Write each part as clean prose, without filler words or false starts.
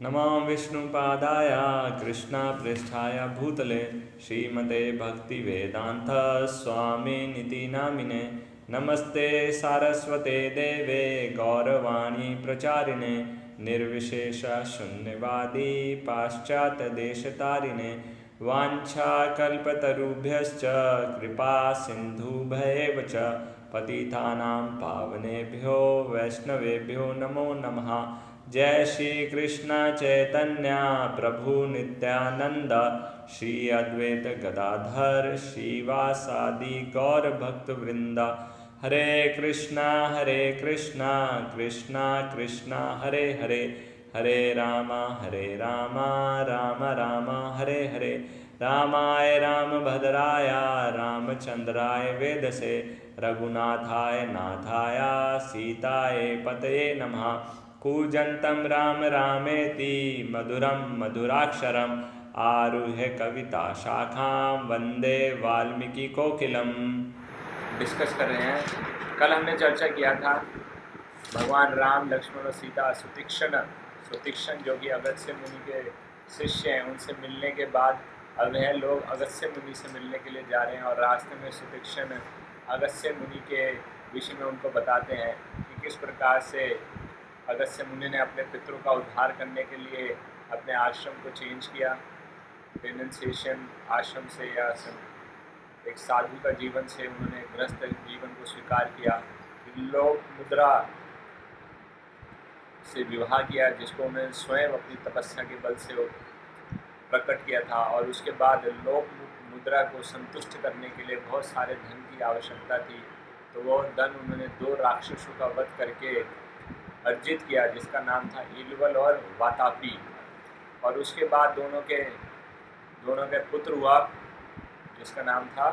नमो विष्णुपादाय कृष्णपृष्ठाय भूतले श्रीमते भक्तिवेदांत स्वामिनिति नामिने नमस्ते सारस्वते देवे गौरवाणी प्रचारिणे निर्विशेष शून्यवादी पाश्चात्यदेशतारिणे वाञ्छाकल्पतरुभ्यश्च कृपा सिन्धुभ्येव च पतितानां पावनेभ्यो वैष्णवेभ्यो नमो नमः। जय श्री कृष्ण चैतन्य प्रभु नित्यानंद श्री अद्वैत गदाधर श्रीवासादि गौर भक्त वृंद। हरे कृष्णा कृष्णा कृष्णा हरे हरे, हरे राम राम राम हरे हरे। रामाय रामभद्राय रामचंद्राय वेदसे रघुनाथाय नाथाय सीताय पतये नमः। कूजन्तं राम रामेति मधुरं मधुराक्षरम् आरुह्य कविता शाखां वंदे वाल्मीकि कोकिलम। डिस्कस कर रहे हैं। कल हमने चर्चा किया था भगवान राम लक्ष्मण और सीता सुतीक्षण जो कि अगस्त्य मुनि के शिष्य हैं, उनसे मिलने के बाद अब वह लोग अगस्त्य मुनि से मिलने के लिए जा रहे हैं और रास्ते में सुतीक्षण अगस्त्य मुनि के विषय में उनको बताते हैं कि किस प्रकार से अगस्त्य मुनि ने अपने पितरों का उद्धार करने के लिए अपने आश्रम को चेंज किया, रेनुंसिएशन आश्रम से या एक साधु का जीवन से उन्होंने गृहस्थ जीवन को स्वीकार किया। लोक मुद्रा से विवाह किया जिसको उन्होंने स्वयं अपनी तपस्या के बल से प्रकट किया था, और उसके बाद लोक मुद्रा को संतुष्ट करने के लिए बहुत सारे धन की आवश्यकता थी, तो वो धन उन्होंने 2 राक्षसों का वध करके अर्जित किया जिसका नाम था इलवल और वातापी। और उसके बाद दोनों के पुत्र हुआ जिसका नाम था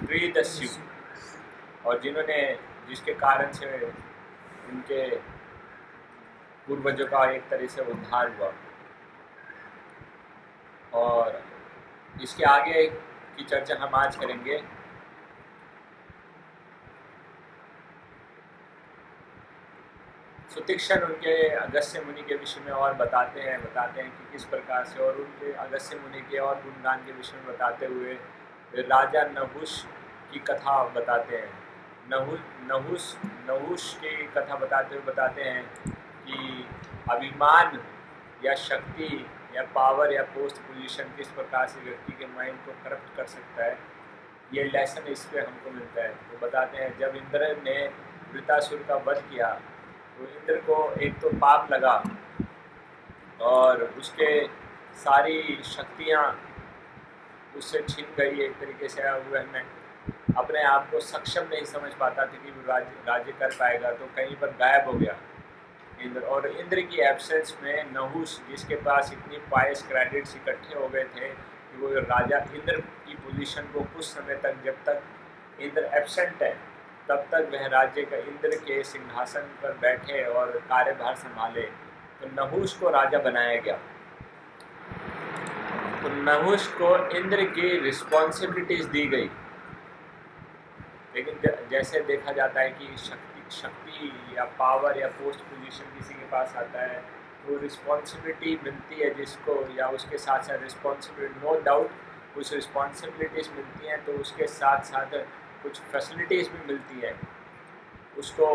त्रिदस्यु, और जिसके कारण से उनके पूर्वजों का एक तरह से उद्धार हुआ। और इसके आगे की चर्चा हम आज करेंगे। सुतीक्षण उनके अगस्त्य मुनि के विषय में और बताते हैं कि किस प्रकार से, और उनके अगस्त्य मुनि के और गुणगान के विषय में बताते हुए राजा नहुष की कथा बताते हैं। नहुष की कथा बताते हुए बताते हैं कि अभिमान या शक्ति या पावर या पोस्ट पोजीशन किस प्रकार से व्यक्ति के माइंड को करप्ट कर सकता है। ये लेसन इस पे हमको मिलता है। तो बताते हैं जब इंद्र ने वृतासुर का वध किया तो इंद्र को एक तो पाप लगा और उसके सारी शक्तियाँ उससे छिन गई एक तरीके से। वह अपने आप को सक्षम नहीं समझ पाता था कि वो राज्य कर पाएगा, तो कहीं पर गायब हो गया इंद्र। और इंद्र की एब्सेंस में नहुष, जिसके पास इतनी पायस क्रेडिट्स इकट्ठे हो गए थे कि वो राजा इंद्र की पोजीशन को कुछ समय तक, जब तक इंद्र एब्सेंट है तब तक वह राज्य का इंद्र के सिंहासन पर बैठे और कार्यभार संभाले। तो नहुष को राजा बनाया गया। तो नहुष को इंद्र की रिस्पॉन्सिबिलिटीज दी गई, लेकिन जैसे देखा जाता है कि शक्ति या पावर या पोस्ट पोजीशन किसी के पास आता है तो रिस्पॉन्सिबिलिटी मिलती है जिसको, या उसके साथ साथ रिस्पॉन्सिबिलिटी, नो डाउट उस रिस्पॉन्सिबिलिटीज मिलती हैं, तो उसके साथ साथ कुछ फैसिलिटीज़ भी मिलती है उसको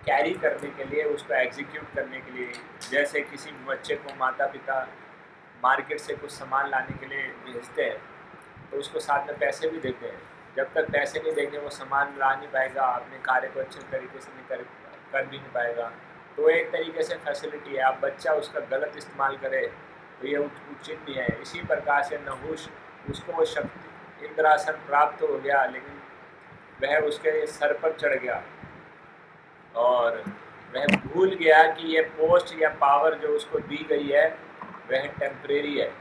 कैरी करने के लिए, उसको एग्जीक्यूट करने के लिए। जैसे किसी बच्चे को माता पिता मार्केट से कुछ सामान लाने के लिए भेजते हैं तो उसको साथ में पैसे भी देते हैं। जब तक पैसे नहीं देंगे वो सामान ला नहीं पाएगा, अपने कार्य को अच्छे तरीके से नहीं कर भी नहीं पाएगा। तो एक तरीके से फैसिलिटी है। आप बच्चा उसका गलत इस्तेमाल करे तो ये उचित नहीं है। इसी प्रकार से नहुष, उसको वो शक्ति इंद्रासन प्राप्त हो गया, लेकिन वह उसके सर पर चढ़ गया और वह भूल गया कि ये पोस्ट या पावर जो उसको दी गई है वह टेम्परेरी है।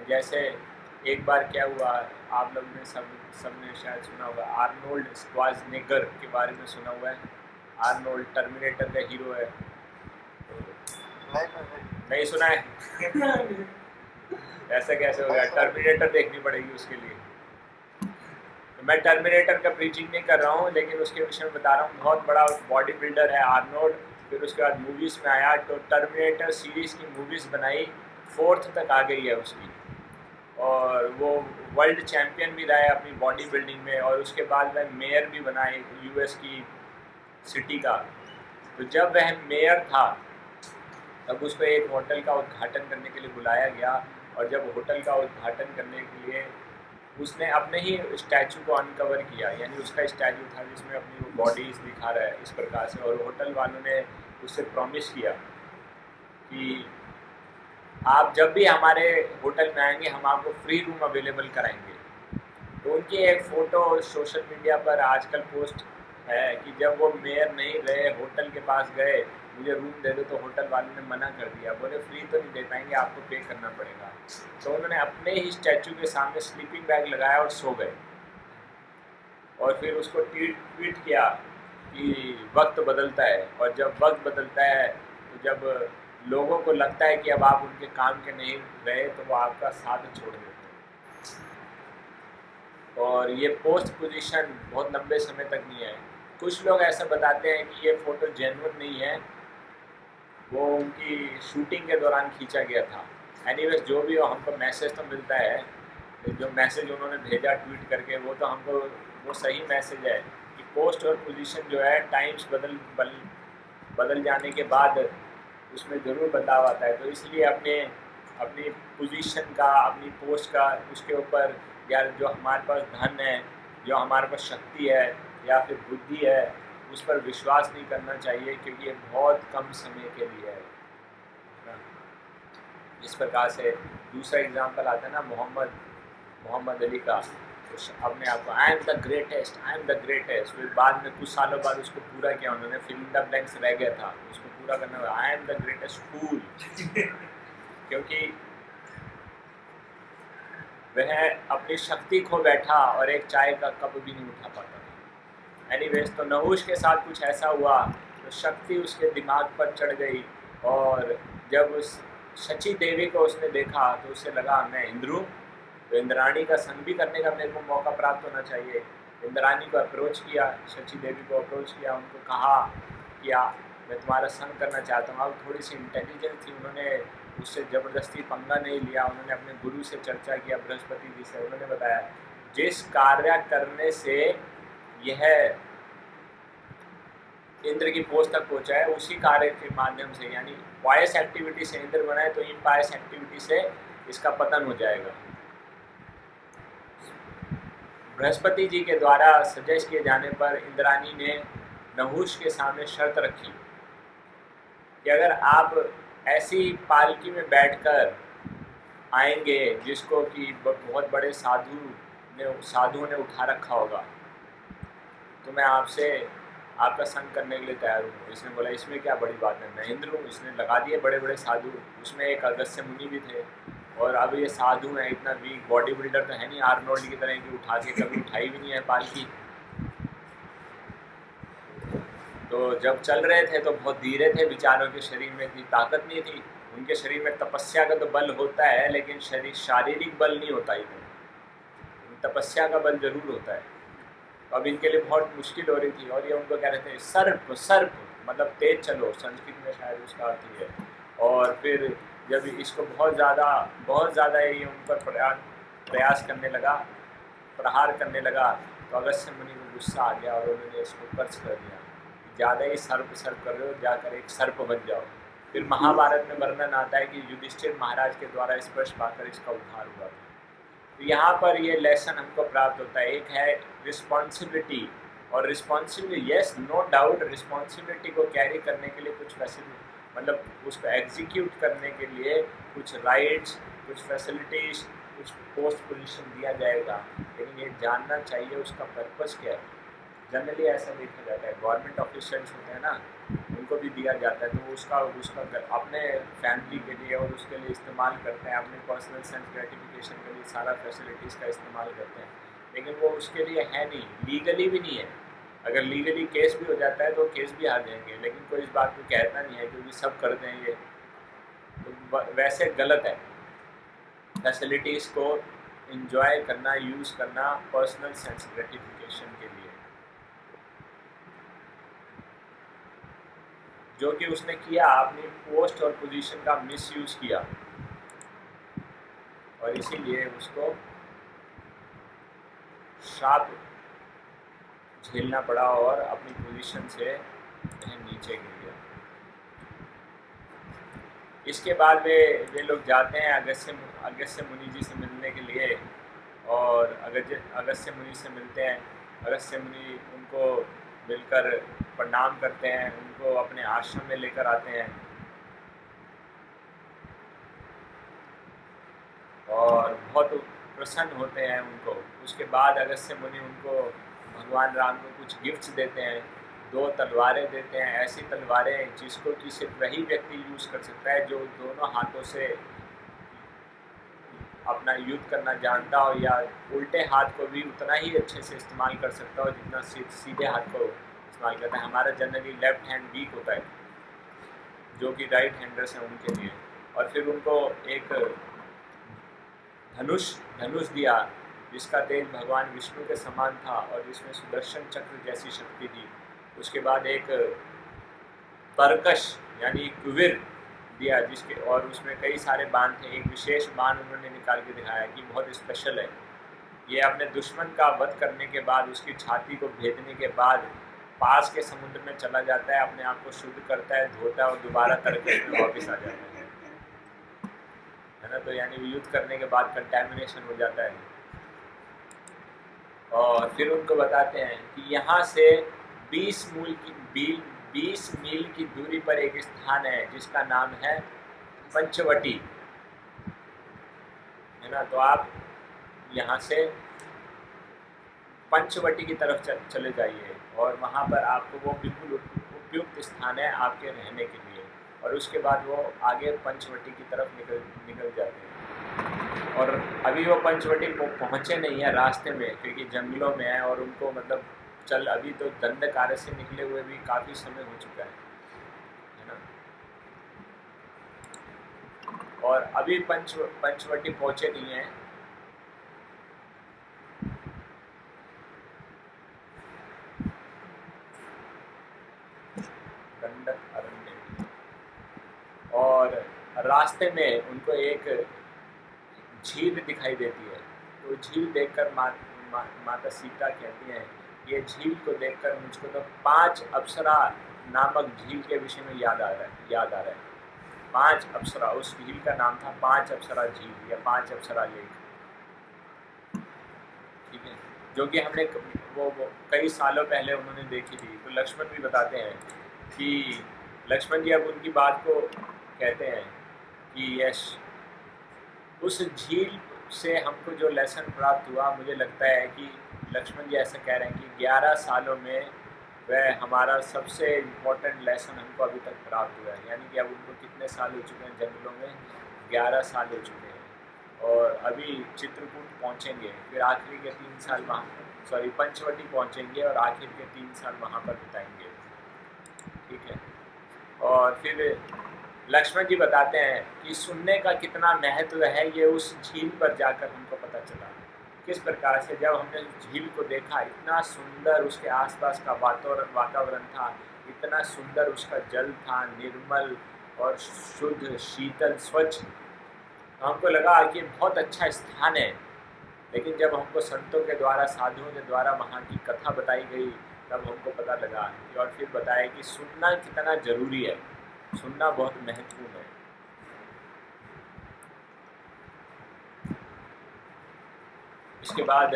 जैसे एक बार क्या हुआ, आप लोग ने सबने शायद सुना होगा, आर्नोल्ड श्वार्ज़नेगर के बारे में सुना हुआ है। आर्नोल्ड टर्मिनेटर का हीरो है। नहीं सुना है? ऐसा कैसे हो गया? टर्मिनेटर देखनी पड़ेगी उसके लिए। तो मैं टर्मिनेटर का प्रीचिंग नहीं कर रहा हूँ, लेकिन उसके विषय में बता रहा हूँ। बहुत बड़ा बॉडी बिल्डर है आर्नोल्ड, फिर उसके बाद मूवीज़ में आया, तो टर्मिनेटर सीरीज़ की मूवीज़ बनाई, 4th तक आ गई है उसकी, और वो वर्ल्ड चैम्पियन भी रहा है अपनी बॉडी बिल्डिंग में, और उसके बाद वह मेयर भी बना एक यूएस की सिटी का। तो जब वह मेयर था तब उसको एक होटल का उद्घाटन करने के लिए बुलाया गया, और जब होटल का उद्घाटन करने के लिए उसने अपने ही स्टैचू को अनकवर किया, यानी उसका स्टैचू था जिसमें अपनी वो बॉडीज दिखा रहा है इस प्रकार से, और होटल वालों ने उससे प्रॉमिस किया कि आप जब भी हमारे होटल में आएंगे हम आपको फ्री रूम अवेलेबल कराएंगे। तो उनकी एक फ़ोटो सोशल मीडिया पर आजकल पोस्ट है कि जब वो मेयर नहीं रहे, होटल के पास गए, मुझे रूम दे दो, तो होटल वालों ने मना कर दिया, बोले फ्री तो नहीं दे पाएंगे, आपको पे करना पड़ेगा। तो उन्होंने अपने ही स्टैचू के सामने स्लीपिंग बैग लगाया और सो गए, और फिर उसको ट्वीट किया कि वक्त बदलता है, और जब वक्त बदलता है तो जब लोगों को लगता है कि अब आप उनके काम के नहीं रहे, तो वो आपका साथ छोड़ देते हैं। और ये पोस्ट पोजीशन बहुत लंबे समय तक नहीं है। कुछ लोग ऐसा बताते हैं कि ये फ़ोटो जेन्युइन नहीं है, वो उनकी शूटिंग के दौरान खींचा गया था। एनीवेज जो भी हो, हमको मैसेज तो मिलता है, जो मैसेज उन्होंने भेजा ट्वीट करके, वो तो हमको वो सही मैसेज है कि पोस्ट और पोजीशन जो है टाइम्स बदल जाने के बाद उसमें ज़रूर बदलाव आता है। तो इसलिए अपनी पोजीशन का, अपनी पोस्ट का, उसके ऊपर, या जो हमारे पास धन है, जो हमारे पास शक्ति है या फिर बुद्धि है, उस पर विश्वास नहीं करना चाहिए, क्योंकि ये बहुत कम समय के लिए है ना। इस प्रकार से दूसरा एग्जाम्पल आता है ना मोहम्मद अली का, अपने आप को I am the greatest, I am the greatest, फिर बाद में कुछ सालों बाद उसको पूरा किया उन्होंने, फिल्म द ब्लैंक्स रह गया था, उसको पूरा करना हुआ, आई एम द ग्रेटेस्ट फूल। क्योंकि वह अपनी शक्ति खो बैठा और एक चाय का कप भी नहीं उठा पाता था। एनीवेज, तो नहुष के साथ कुछ ऐसा हुआ, तो शक्ति उसके दिमाग पर चढ़ गई, और जब उस शची देवी को उसने देखा तो उसे लगा मैं इंद्र हूँ, तो इंद्राणी का संग भी करने का मेरे को मौका प्राप्त होना चाहिए। इंद्राणी को अप्रोच किया, शची देवी को अप्रोच किया, उनको कहा कि मैं तुम्हारा संग करना चाहता हूँ। अब थोड़ी सी इंटेलिजेंस थी, उन्होंने उससे ज़बरदस्ती पंगा नहीं लिया, उन्होंने अपने गुरु से चर्चा किया, बृहस्पति जी से। उन्होंने बताया जिस कार्य करने से यह इंद्र की पोस्ट तक पहुँचा है, उसी कार्य के माध्यम से, यानी पायस एक्टिविटी से इंद्र बनाए, तो इम्पायस एक्टिविटी से इसका पतन हो जाएगा। बृहस्पति जी के द्वारा सजेस्ट किए जाने पर इंद्राणी ने नहुष के सामने शर्त रखी कि अगर आप ऐसी पालकी में बैठकर आएंगे जिसको कि बहुत बड़े साधुओं ने उठा रखा होगा, तो मैं आपसे आपका संग करने के लिए तैयार हूँ। इसने बोला इसमें क्या बड़ी बात है, मैं इंद्र हूँ। इसने लगा दिए बड़े बड़े साधु, उसमें एक अगस्त्य मुनि भी थे, और अब ये साधु हैं, इतना वीक बॉडी बिल्डर तो है नहीं आर्नोल्ड की तरह की उठा के कभी उठाई भी नहीं है पालकी। तो जब चल रहे थे तो बहुत धीरे थे, बेचारों के शरीर में इतनी ताकत नहीं थी। उनके शरीर में तपस्या का तो बल होता है, लेकिन शारीरिक बल नहीं होता इतना, तपस्या का बल जरूर होता है। तो अब इनके लिए बहुत मुश्किल हो रही थी, और ये उनको कह रहे थे सर्प सर्प, मतलब तेज चलो, संस्कृत में शायद उसका अर्थ ही है। और फिर जब इसको बहुत ज़्यादा ये उन पर प्रयास करने लगा, प्रहार करने लगा, तो अगस्त्य मुनि को गुस्सा आ गया, और उन्होंने इसको कर्ज कर दिया, ज़्यादा ही सर्प कर रहे हो, जाकर एक सर्प बन जाओ। फिर महाभारत में वर्णन आता है कि युधिष्ठिर महाराज के द्वारा स्पर्श पाकर इसका उद्धार हुआ था। तो यहाँ पर ये लेसन हमको प्राप्त होता है, एक है रिस्पॉन्सिबिलिटी, और responsibility, yes no doubt, responsibility को कैरी करने के लिए कुछ फैसिलिटी, मतलब उसको एग्जीक्यूट करने के लिए कुछ राइट्स, कुछ फैसिलिटीज़, कुछ पोस्ट पोजीशन दिया जाएगा, लेकिन ये जानना चाहिए उसका पर्पस क्या है। जनरली ऐसा देखा जाता है, गवर्नमेंट ऑफिशियल्स होते हैं ना, उनको भी दिया जाता है, तो उसका अपने फैमिली के लिए और उसके लिए इस्तेमाल करते हैं, अपने पर्सनल सेल्फ ग्रेटिफिकेशन के लिए सारा फैसिलिटीज़ का इस्तेमाल करते हैं, लेकिन वो उसके लिए है नहीं, लीगली भी नहीं है। अगर लीगली केस भी हो जाता है तो केस भी हार जाएंगे, लेकिन कोई इस बात को कहता नहीं है, क्योंकि सब कर दें ये, तो वैसे गलत है। फैसिलिटीज़ को इंजॉय करना, यूज़ करना पर्सनल सेंस ग्रेटिफिकेशन के लिए, जो कि उसने किया, अपनी पोस्ट और पोजीशन का मिसयूज़ किया और इसीलिए उसको श्राप झेलना पड़ा और अपनी पोजीशन से नीचे गिर गया। इसके बाद वे लोग जाते हैं अगस्त्य मुनि जी से मिलने के लिए और अगस्त्य मुनि से मिलते हैं। अगस्त्य मुनि उनको मिलकर प्रणाम करते हैं, उनको अपने आश्रम में लेकर आते हैं और बहुत प्रसन्न होते हैं उनको। उसके बाद अगस्त्य मुनि उनको भगवान राम को कुछ गिफ्ट्स देते हैं, 2 तलवारें देते हैं, ऐसी तलवारें जिसको कि सिर्फ वही व्यक्ति यूज़ कर सकता है जो दोनों हाथों से अपना युद्ध करना जानता हो या उल्टे हाथ को भी उतना ही अच्छे से इस्तेमाल कर सकता हो जितना सीधे हाथ को इस्तेमाल करता है। हमारा जनरली लेफ्ट हैंड वीक होता है, जो कि राइट हैंडर्स हैं उनके लिए। और फिर उनको एक धनुष दिया जिसका तेज भगवान विष्णु के समान था और जिसमें सुदर्शन चक्र जैसी शक्ति थी। उसके बाद एक तरकश यानी कुबेर दिया जिसके और उसमें कई सारे बाण थे। एक विशेष बाण उन्होंने निकाल के दिखाया कि बहुत स्पेशल है। ये अपने दुश्मन का वध करने के बाद, उसकी छाती को भेदने के बाद पास के समुद्र में चला जाता है, अपने आप को शुद्ध करता है, धोता है और दोबारा तरकश में वापस आ जाता है ना। तो यानी युद्ध करने के बाद कंटैमिनेशन हो जाता है। और फिर उनको बताते हैं कि यहाँ से 20 मील की दूरी पर एक स्थान है जिसका नाम है पंचवटी, है ना। तो आप यहाँ से पंचवटी की तरफ चले जाइए और वहाँ पर आपको वो बिल्कुल उपयुक्त स्थान है आपके रहने के लिए। और उसके बाद वो आगे पंचवटी की तरफ निकल जाते हैं। और अभी वो पंचवटी पहुँचे नहीं है, रास्ते में, क्योंकि जंगलों में है और उनको मतलब अभी तो दंडकार से निकले हुए भी काफ़ी समय हो चुका है ना। और अभी पंचवटी पहुँचे नहीं हैं। दंडक अरण्य। और रास्ते में उनको एक झील दिखाई देती है। तो झील देखकर माता सीता कहती हैं, ये झील को देखकर मुझको तो 5 अप्सरा नामक झील के विषय में याद आ रहा है। 5 अप्सरा, उस झील का नाम था 5 अप्सरा झील या 5 अप्सरा लेक, ठीक है, जो कि हमने वो कई सालों पहले उन्होंने देखी थी। तो लक्ष्मण भी बताते हैं कि लक्ष्मण जी अब उनकी बात को कहते हैं कि यश, उस झील से हमको जो लेसन प्राप्त हुआ, मुझे लगता है कि लक्ष्मण जी ऐसा कह रहे हैं कि 11 सालों में वह हमारा सबसे इम्पोर्टेंट लेसन हमको अभी तक प्राप्त हुआ है। यानी कि अब उनको कितने साल हो चुके हैं जंगलों में? 11 साल हो चुके हैं। और अभी चित्रकूट पहुँचेंगे, फिर आखिरी के 3 साल पंचवटी पहुँचेंगे और आखिर के 3 साल वहाँ पर बिताएंगे, ठीक है। और फिर लक्ष्मण जी बताते हैं कि सुनने का कितना महत्व है, ये उस झील पर जाकर हमको पता चला। किस प्रकार से? जब हमने उस झील को देखा, इतना सुंदर उसके आसपास का वातावरण था, इतना सुंदर उसका जल था, निर्मल और शुद्ध, शीतल, स्वच्छ। हमको लगा कि बहुत अच्छा स्थान है। लेकिन जब हमको संतों के द्वारा, साधुओं के द्वारा वहाँ की कथा बताई गई, तब हमको पता लगा और फिर बताया कि सुनना कितना जरूरी है, सुनना बहुत महत्वपूर्ण है। इसके बाद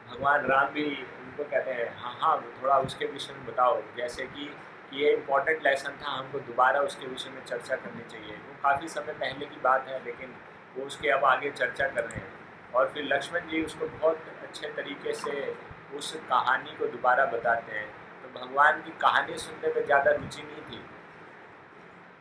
भगवान राम भी उनको कहते हैं, हाँ थोड़ा उसके विषय में बताओ, जैसे कि ये इम्पोर्टेंट लेसन था, हमको दोबारा उसके विषय में चर्चा करनी चाहिए। वो काफ़ी समय पहले की बात है, लेकिन वो उसके अब आगे चर्चा कर रहे हैं। और फिर लक्ष्मण जी उसको बहुत अच्छे तरीके से उस कहानी को दोबारा बताते हैं। तो भगवान की कहानी सुनने में ज़्यादा रुचि नहीं थी।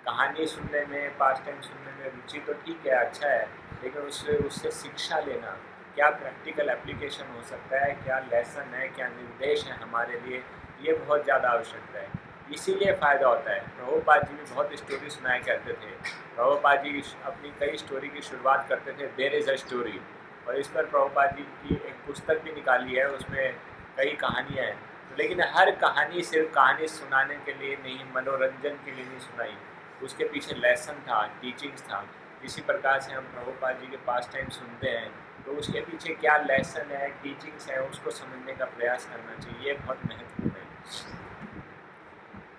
कहानी सुनने में, पास टाइम सुनने में रुचि तो ठीक है, अच्छा है, लेकिन उससे शिक्षा लेना, क्या प्रैक्टिकल एप्लीकेशन हो सकता है, क्या लेसन है, क्या निर्देश है हमारे लिए, ये बहुत ज़्यादा आवश्यकता है। इसीलिए फ़ायदा होता है। प्रभुपाद जी भी बहुत स्टोरी सुनाया करते थे। प्रभुपाद जी अपनी कई स्टोरी की शुरुआत करते थे, देयर इज़ अ स्टोरी। और इस पर प्रभुपाद जी की एक पुस्तक भी निकाली है, उसमें कई कहानियाँ हैं। लेकिन हर कहानी सिर्फ कहानी सुनाने के लिए नहीं, मनोरंजन के लिए नहीं सुनाई, उसके पीछे लेसन था, टीचिंग्स था। इसी प्रकार से हम प्रभुपाद जी के पास टाइम सुनते हैं तो उसके पीछे क्या लेसन है, टीचिंग्स है, उसको समझने का प्रयास करना चाहिए, ये बहुत महत्वपूर्ण है।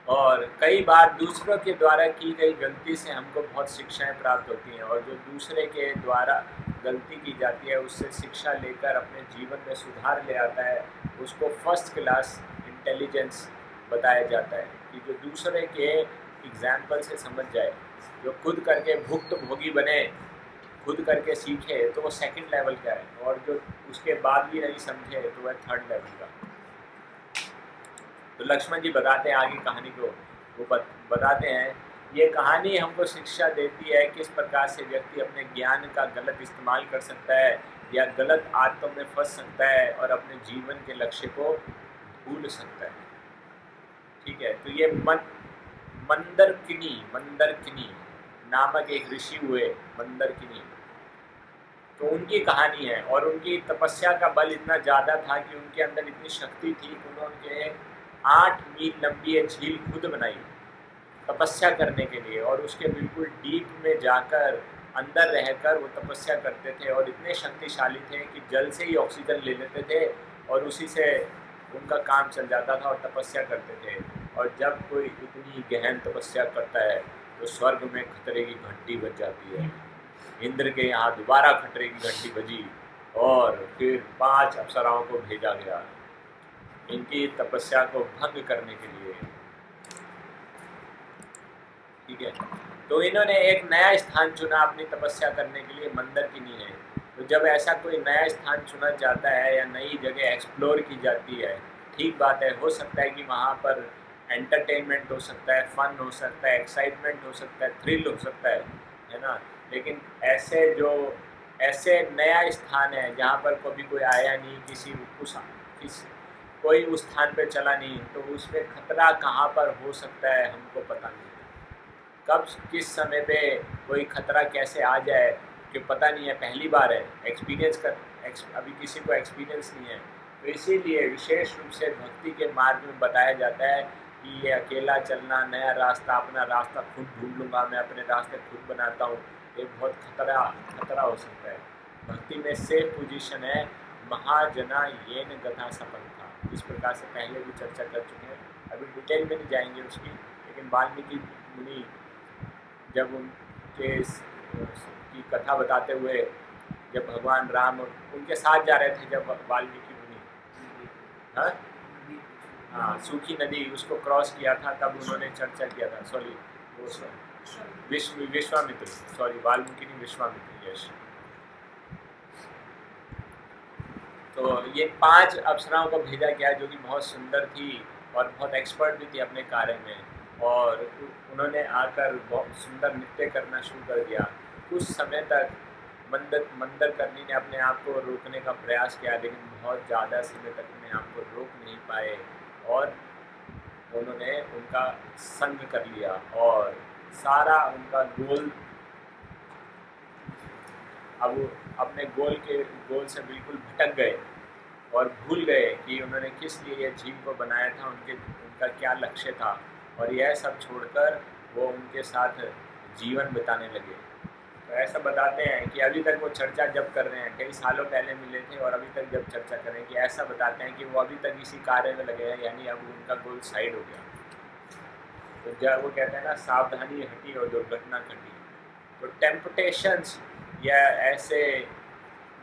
और कई बार दूसरों के द्वारा की गई गलती से हमको बहुत शिक्षाएं प्राप्त होती हैं, और जो दूसरे के द्वारा गलती की जाती है उससे शिक्षा लेकर अपने जीवन में सुधार ले आता है, उसको फर्स्ट क्लास इंटेलिजेंस बताया जाता है। कि जो दूसरे के एग्जाम्पल से समझ जाए, जो खुद करके भुक्त भोगी बने, खुद करके सीखे, तो वो सेकंड लेवल का है, और जो उसके बाद भी नहीं समझे तो वह थर्ड लेवल का। तो लक्ष्मण जी बताते हैं आगे कहानी को, वो बताते हैं ये कहानी हमको शिक्षा देती है किस प्रकार से व्यक्ति अपने ज्ञान का गलत इस्तेमाल कर सकता है या गलत आदतों में फंस सकता है और अपने जीवन के लक्ष्य को भूल सकता है। ठीक है, तो ये मंदरकिनी नामक एक ऋषि हुए, मंदरकिनी, तो उनकी कहानी है। और उनकी तपस्या का बल इतना ज़्यादा था कि उनके अंदर इतनी शक्ति थी कि उन्होंने 8 मील लंबी एक झील खुद बनाई तपस्या करने के लिए, और उसके बिल्कुल डीप में जाकर अंदर रहकर वो तपस्या करते थे, और इतने शक्तिशाली थे कि जल से ही ऑक्सीजन ले लेते थे और उसी से उनका काम चल जाता था और तपस्या करते थे। और जब कोई इतनी गहन तपस्या करता है तो स्वर्ग में खतरे की घंटी बज जाती है। इंद्र के यहाँ दोबारा खतरे की घंटी बजी और फिर 5 अप्सराओं को भेजा गया इनकी तपस्या को भंग करने के लिए। ठीक है, तो इन्होंने एक नया स्थान चुना अपनी तपस्या करने के लिए, मंदरकिनी है। तो जब ऐसा कोई नया स्थान चुना जाता है या नई जगह एक्सप्लोर की जाती है, ठीक बात है, हो सकता है कि वहाँ पर एंटरटेनमेंट हो सकता है, फन हो सकता है, एक्साइटमेंट हो सकता है, थ्रिल हो सकता है ना। लेकिन ऐसे नया स्थान है जहाँ पर कभी कोई आया नहीं, किसी कोई उस स्थान पे चला नहीं, तो उसमें खतरा कहाँ पर हो सकता है हमको पता नहीं। कब किस समय पे कोई खतरा कैसे आ जाए कि पता नहीं है, पहली बार है, अभी किसी को एक्सपीरियंस नहीं है। तो इसीलिए विशेष रूप से भक्ति के मार्ग में बताया जाता है कि ये अकेला चलना, नया रास्ता, अपना रास्ता खुद ढूंढ लूँगा, मैं अपने रास्ते खुद बनाता हूँ, ये बहुत खतरा हो सकता है। भक्ति में सेफ पोजीशन है, महाजना येन गथा सपंथा, इस प्रकार से पहले भी चर्चा कर चुके हैं, अभी डिटेल में नहीं जाएंगे उसकी। लेकिन वाल्मीकि मुनि जब उनके की कथा बताते हुए, जब भगवान राम उनके साथ जा रहे थे, जब वाल्मीकि मुनि हाँ सूखी नदी उसको क्रॉस किया था, तब उन्होंने चर्चा किया था, विश्वामित्र, वाल्मीकि नहीं, विश्वामित्र, यश। तो ये 5 अप्सराओं को भेजा गया जो कि बहुत सुंदर थी और बहुत एक्सपर्ट भी थी अपने कार्य में, और उन्होंने आकर बहुत सुंदर नृत्य करना शुरू कर दिया। कुछ समय तक मंदरकिनी ने अपने आप को रोकने का प्रयास किया, लेकिन बहुत ज़्यादा समय तक अपने आप को रोक नहीं पाए और उन्होंने उनका संग कर लिया और सारा उनका गोल, अब अपने गोल से बिल्कुल भटक गए और भूल गए कि उन्होंने किस लिए ये झील को बनाया था, उनका क्या लक्ष्य था, और यह सब छोड़कर वो उनके साथ जीवन बिताने लगे। तो ऐसा बताते हैं कि अभी तक वो चर्चा जब कर रहे हैं, कई सालों पहले मिले थे और अभी तक जब चर्चा कर रहे हैं, कि ऐसा बताते हैं कि वो अभी तक इसी कार्य में लगे हैं, यानी अब उनका गोल साइड हो गया। तो जब वो कहते हैं ना, सावधानी हटी और दुर्घटना घटी। तो टेम्पटेशंस या ऐसे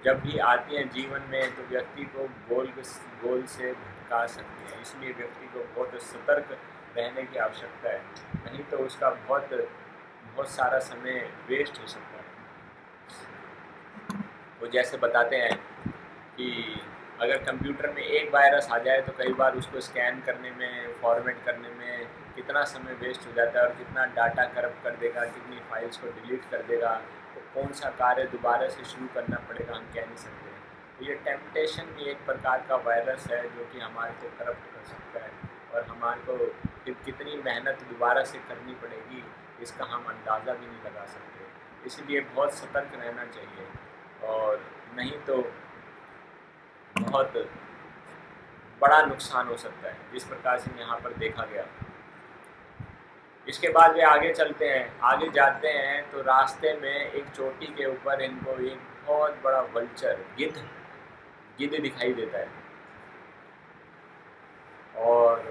जब भी आती हैं जीवन में, तो व्यक्ति को गोल से भटका सकते हैं। इसलिए व्यक्ति को बहुत सतर्क रहने की आवश्यकता है, नहीं तो उसका बहुत सारा समय वेस्ट हो सकता है। वो जैसे बताते हैं कि अगर कंप्यूटर में एक वायरस आ जाए तो कई बार उसको स्कैन करने में, फॉर्मेट करने में कितना समय वेस्ट हो जाता है, और कितना डाटा करप्ट कर देगा, कितनी फाइल्स को डिलीट कर देगा, तो कौन सा कार्य दोबारा से शुरू करना पड़ेगा, हम कह नहीं सकते। तो ये टेम्पटेशन भी एक प्रकार का वायरस है जो कि हमारे को करप्ट कर सकता है, और हमारे को फिर कितनी मेहनत दोबारा से करनी पड़ेगी इसका हम अंदाज़ा भी नहीं लगा सकते। इसलिए बहुत सतर्क रहना चाहिए। और नहीं तो बहुत बड़ा नुकसान हो सकता है, जिस प्रकार से यहाँ पर देखा गया। इसके बाद वे आगे चलते हैं, आगे जाते हैं तो रास्ते में एक चोटी के ऊपर इनको एक बहुत बड़ा वल्चर गिद्ध दिखाई देता है। और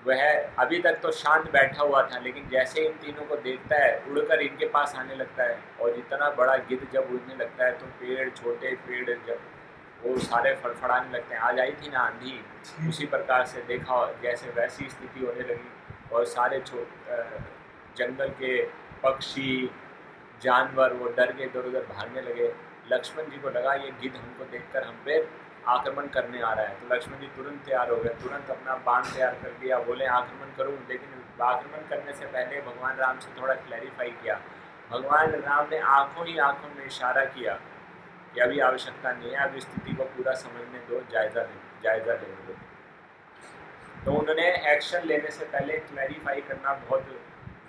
वह अभी तक तो शांत बैठा हुआ था, लेकिन जैसे इन तीनों को देखता है उड़कर इनके पास आने लगता है। और इतना बड़ा गिद्ध जब उड़ने लगता है तो पेड़, छोटे पेड़ जब वो सारे फड़फड़ाने लगते हैं। आज आई थी ना आंधी, उसी प्रकार से देखा जैसे वैसी स्थिति होने लगी। और सारे जंगल के पक्षी, जानवर वो डर के इधर उधर भागने लगे। लक्ष्मण जी को लगा ये गिद्ध हमको देखकर हम पे आक्रमण करने आ रहा है। तो लक्ष्मण जी तुरंत तैयार हो गए, तुरंत अपना बाण तैयार कर दिया, बोले आक्रमण करूं। लेकिन आक्रमण करने से पहले भगवान राम से थोड़ा क्लैरिफाई किया। भगवान राम ने आंखों में इशारा किया कि अभी आवश्यकता नहीं है, अभी स्थिति को पूरा समझने दो, जायजा लेने दो। तो उन्होंने एक्शन लेने से पहले क्लैरिफाई करना बहुत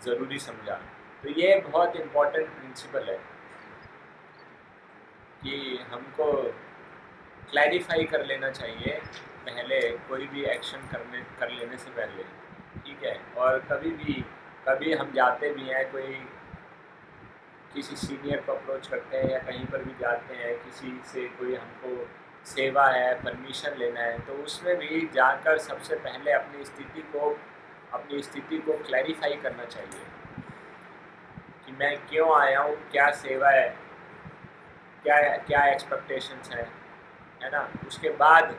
ज़रूरी समझा। तो ये बहुत इम्पोर्टेंट प्रिंसिपल है कि हमको क्लैरिफाई कर लेना चाहिए पहले, कोई भी एक्शन कर लेने से पहले, ठीक है। और कभी हम जाते भी हैं, कोई किसी सीनियर को अप्रोच करते हैं या कहीं पर भी जाते हैं, किसी से कोई हमको सेवा है, परमिशन लेना है, तो उसमें भी जाकर सबसे पहले अपनी स्थिति को क्लैरिफाई करना चाहिए कि मैं क्यों आया हूँ, क्या सेवा है, क्या एक्सपेक्टेशंस है ना। उसके बाद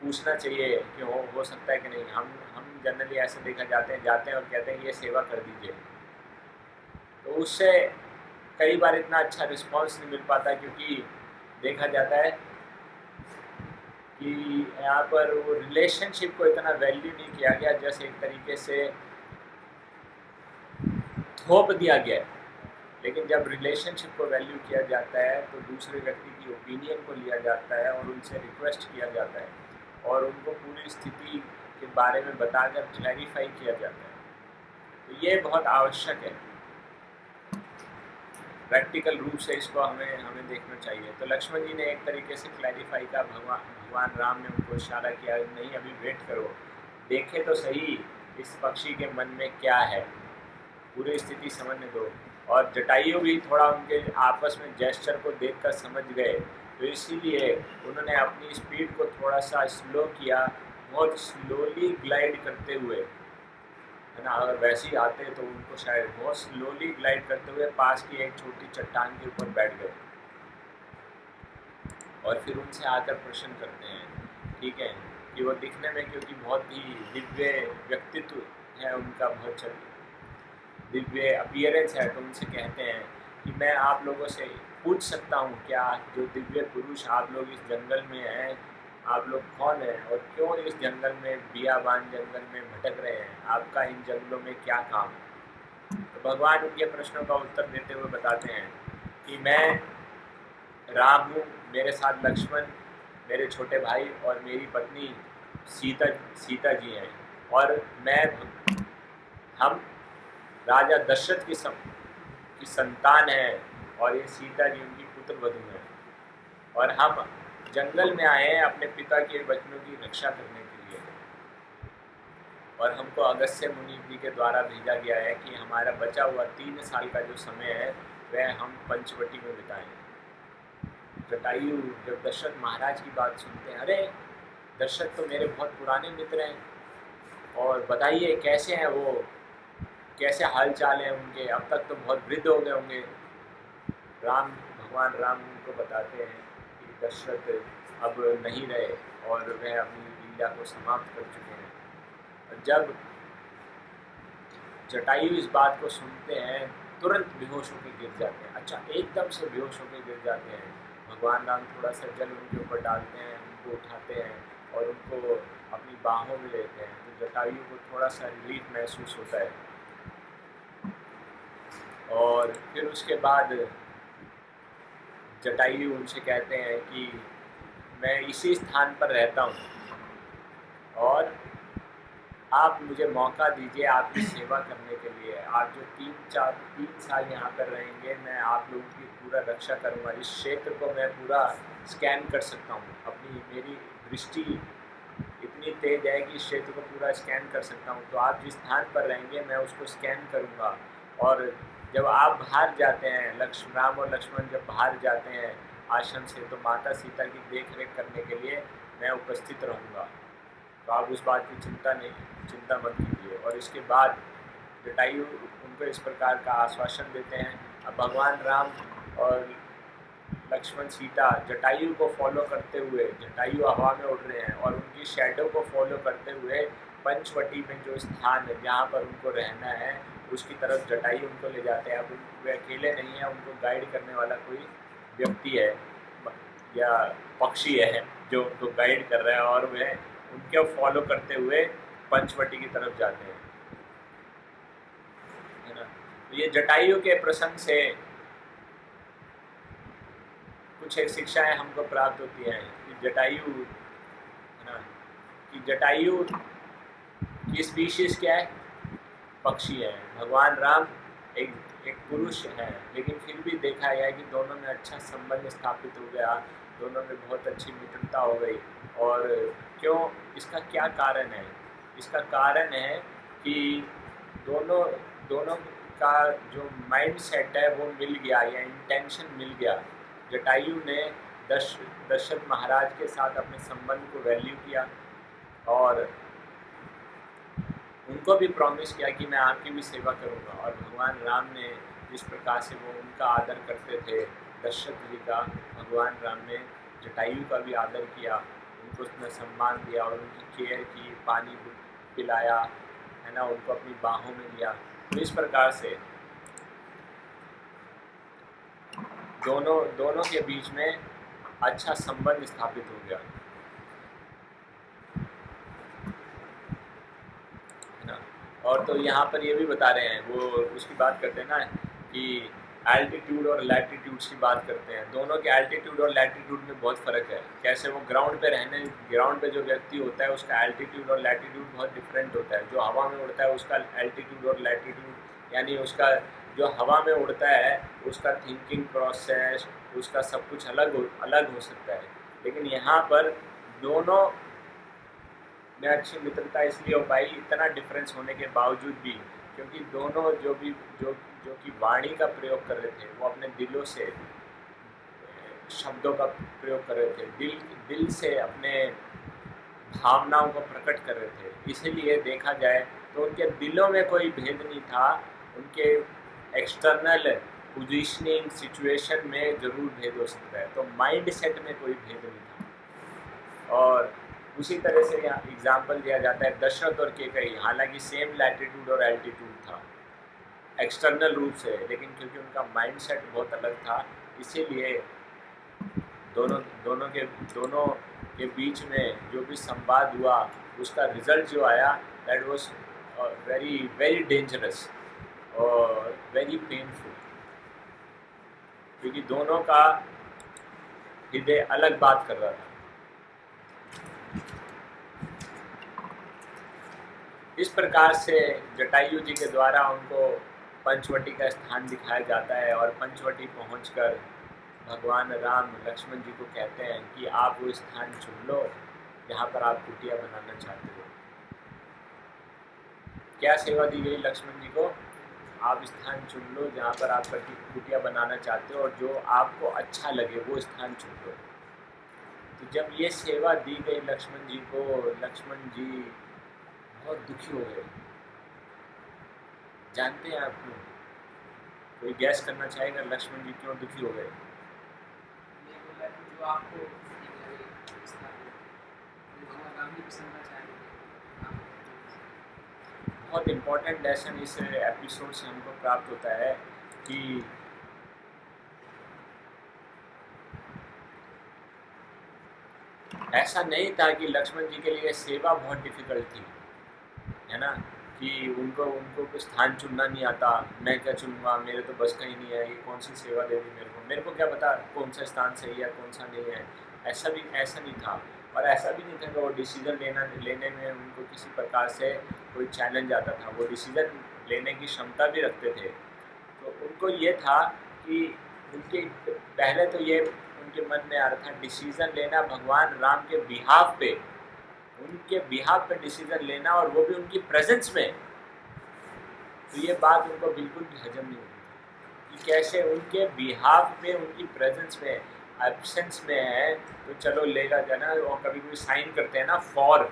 पूछना चाहिए कि हो सकता है कि नहीं। हम जनरली ऐसे देखा जाते हैं और कहते हैं ये सेवा कर दीजिए, तो उससे कई बार इतना अच्छा रिस्पांस नहीं मिल पाता, क्योंकि देखा जाता है कि यहाँ पर वो रिलेशनशिप को इतना वैल्यू नहीं किया गया, जैसे एक तरीके से थोप दिया गया है। लेकिन जब रिलेशनशिप को वैल्यू किया जाता है तो दूसरे व्यक्ति की ओपिनियन को लिया जाता है और उनसे रिक्वेस्ट किया जाता है और उनको पूरी स्थिति के बारे में बताकर क्लैरिफाई किया जाता है। तो ये बहुत आवश्यक है, प्रैक्टिकल रूप से इसको हमें देखना चाहिए। तो लक्ष्मण जी ने एक तरीके से क्लैरिफाई का, भगवान राम ने उनको इशारा किया, नहीं अभी वेट करो, देखे तो सही इस पक्षी के मन में क्या है, पूरी स्थिति समझने दो। और जटायु भी थोड़ा उनके आपस में जेस्चर को देखकर समझ गए, तो इसीलिए उन्होंने अपनी स्पीड को थोड़ा सा स्लो किया, बहुत स्लोली ग्लाइड करते हुए, है ना। अगर वैसे ही आते तो उनको शायद बहुत स्लोली ग्लाइड करते हुए पास की एक छोटी चट्टान के ऊपर बैठ गए और फिर उनसे आकर प्रश्न करते हैं, ठीक है, कि वो दिखने में क्योंकि बहुत ही दिव्य व्यक्तित्व है उनका, बहुत दिव्य अपीयरेंस है, तो उनसे कहते हैं कि मैं आप लोगों से पूछ सकता हूँ क्या, जो दिव्य पुरुष आप लोग इस जंगल में हैं, आप लोग कौन हैं और क्यों इस जंगल में, बियाबान जंगल में भटक रहे हैं, आपका इन जंगलों में क्या काम। तो भगवान उनके प्रश्नों का उत्तर देते हुए बताते हैं कि मैं राम हूँ, मेरे साथ लक्ष्मण, मेरे छोटे भाई और मेरी पत्नी सीता जी हैं, और हम राजा दशरथ की संतान है, और ये सीता जी उनकी पुत्र वधू हैं, और हम जंगल में आए हैं अपने पिता के वचनों की रक्षा करने के लिए। और हमको अगस्त्य मुनि जी के द्वारा भेजा गया है कि हमारा बचा हुआ 3 साल का जो समय है वह हम पंचवटी में बिताएं। जटायु जब दशरथ महाराज की बात सुनते हैं, अरे दशरथ तो मेरे बहुत पुराने मित्र हैं, और बताइए कैसे हैं वो, कैसे हाल चाल है उनके, अब तक तो बहुत वृद्ध हो गए होंगे। भगवान राम उनको बताते हैं कि दशरथ अब नहीं रहे और वह अपनी लीला को समाप्त कर चुके हैं। और जब जटायु इस बात को सुनते हैं तुरंत बेहोश होकर गिर जाते हैं। अच्छा, एकदम से बेहोश होकर गिर जाते हैं। भगवान राम थोड़ा सा जल उनके ऊपर डालते हैं, उनको उठाते हैं और उनको अपनी बाहों में लेते हैं। तो जटायु को थोड़ा सा रिलीफ महसूस होता है। और फिर उसके बाद जटायु उनसे कहते हैं कि मैं इसी स्थान पर रहता हूँ और आप मुझे मौका दीजिए आपकी सेवा करने के लिए। आप जो 3 साल यहाँ पर रहेंगे, मैं आप लोगों की पूरा रक्षा करूँगा। इस क्षेत्र को मैं पूरा स्कैन कर सकता हूँ। मेरी दृष्टि इतनी तेज है कि इस क्षेत्र को पूरा स्कैन कर सकता हूँ। तो आप जिस स्थान पर रहेंगे मैं उसको स्कैन करूँगा। और जब आप बाहर जाते हैं, राम और लक्ष्मण जब बाहर जाते हैं आश्रम से, तो माता सीता की देख रेख करने के लिए मैं उपस्थित रहूँगा। तो आप उस बात की चिंता मत कीजिए। और इसके बाद जटायु उनको इस प्रकार का आश्वासन देते हैं। अब भगवान राम और लक्ष्मण सीता जटायु को फॉलो करते हुए, जटायु हवा में उड़ रहे हैं और उनकी शैडो को फॉलो करते हुए पंचवटी में जो स्थान है जहाँ पर उनको रहना है उसकी तरफ जटायु उनको ले जाते हैं। अब वे अकेले नहीं है, उनको गाइड करने वाला कोई व्यक्ति है या पक्षी है जो उनको गाइड कर रहा है, और वह उनके फॉलो करते हुए पंचवटी की तरफ जाते हैं, है ना। तो ये जटायु के प्रसंग से कुछ एक शिक्षाएं हमको प्राप्त होती हैं कि जटायु, है ना, कि जटायु की स्पीशीज क्या है, पक्षी है। भगवान राम एक एक पुरुष है, लेकिन फिर भी देखा गया कि दोनों में अच्छा संबंध स्थापित हो गया, दोनों में बहुत अच्छी मित्रता हो गई। और क्यों, इसका क्या कारण है? इसका कारण है कि दोनों दोनों का जो माइंड सेट है वो मिल गया, या इंटेंशन मिल गया। जटायु ने दशरथ महाराज के साथ अपने संबंध को वैल्यू किया और उनको भी प्रॉमिस किया कि मैं आपकी भी सेवा करूंगा। और भगवान राम ने जिस प्रकार से वो उनका आदर करते थे दशरथ जी का, भगवान राम ने जटायु का भी आदर किया, उनको उसने सम्मान दिया और उनकी केयर की, पानी पिलाया, है ना, उनको अपनी बाहों में लिया। तो इस प्रकार से दोनों के बीच में अच्छा संबंध स्थापित हो गया, है ना। और तो यहाँ पर ये भी बता रहे हैं, वो उसकी बात करते हैं ना कि एल्टीट्यूड और लैटिट्यूड की बात करते हैं। दोनों के एल्टीट्यूड और लैटिट्यूड में बहुत फ़र्क है। कैसे वो ग्राउंड पे जो व्यक्ति होता है उसका एल्टीट्यूड और लैटिट्यूड बहुत डिफरेंट होता है। जो हवा में उड़ता है उसका एल्टीट्यूड और लैटिट्यूड, यानी उसका जो हवा में उड़ता है उसका थिंकिंग प्रोसेस, उसका सब कुछ अलग हो सकता है। लेकिन यहाँ पर दोनों में अच्छी मित्रता इसलिए हो पाई, इतना डिफरेंस होने के बावजूद भी, क्योंकि दोनों जो कि वाणी का प्रयोग कर रहे थे वो अपने दिलों से शब्दों का प्रयोग कर रहे थे, दिल से अपने भावनाओं को प्रकट कर रहे थे। इसीलिए देखा जाए तो उनके दिलों में कोई भेद नहीं था, उनके एक्सटर्नल पोजीशनिंग सिचुएशन में ज़रूर भेद हो सकता है, तो माइंड सेट में कोई भेद नहीं था। और उसी तरह से यहाँ एग्जाम्पल दिया जाता है दशरथ और केकई, हालांकि सेम लैटिट्यूड और एल्टीट्यूड था एक्सटर्नल रूप से, लेकिन क्योंकि उनका माइंड सेट बहुत अलग था, इसीलिए दोनों के बीच में जो भी संवाद हुआ उसका रिजल्ट जो आया, that was very very dangerous और वेरी पेनफुल, क्योंकि दोनों का हृदय अलग बात कर रहा था। इस प्रकार से जटायु जी के द्वारा उनको पंचवटी का स्थान दिखाया जाता है, और पंचवटी पहुंचकर भगवान राम लक्ष्मण जी को कहते हैं कि आप वो स्थान चुन लो जहाँ पर आप कुटिया बनाना चाहते हो। क्या सेवा दी गई लक्ष्मण जी को? आप स्थान चुन लो जहाँ पर आप कुटिया बनाना चाहते हो, और जो आपको अच्छा लगे वो स्थान चुन लो। तो जब ये सेवा दी गई लक्ष्मण जी को, लक्ष्मण जी बहुत दुखी हो गए। जानते हैं आप क्यों? कोई गैस करना चाहेगा लक्ष्मण जी क्यों दुखी हो गए? जो आपको बहुत इम्पोर्टेंट लेसन इस एपिसोड से हमको प्राप्त होता है कि ऐसा नहीं था कि लक्ष्मण जी के लिए सेवा बहुत डिफिकल्ट थी, है ना, कि उनको कुछ स्थान चुनना नहीं आता, मैं क्या चुनूँगा, मेरे तो बस का ही नहीं है, ये कौन सी सेवा दे दी मेरे को क्या पता कौन सा स्थान सही है कौन सा नहीं है। ऐसा नहीं था। और ऐसा भी नहीं था कि वो डिसीज़न लेने में उनको किसी प्रकार से कोई चैलेंज आता था, वो डिसीज़न लेने की क्षमता भी रखते थे। तो उनको ये था कि उनके पहले तो ये उनके मन में आ रहा था डिसीज़न लेना भगवान राम के बिहाफ पे, उनके बिहाफ पे डिसीज़न लेना, और वो भी उनकी प्रेजेंस में। तो ये बात उनको बिल्कुल भी हजम नहीं होती कि कैसे उनके बिहाफ में, उनकी प्रेजेंस में, एब्सेंस में है तो चलो लेगा जाना। और कभी कोई साइन करते हैं ना फॉर,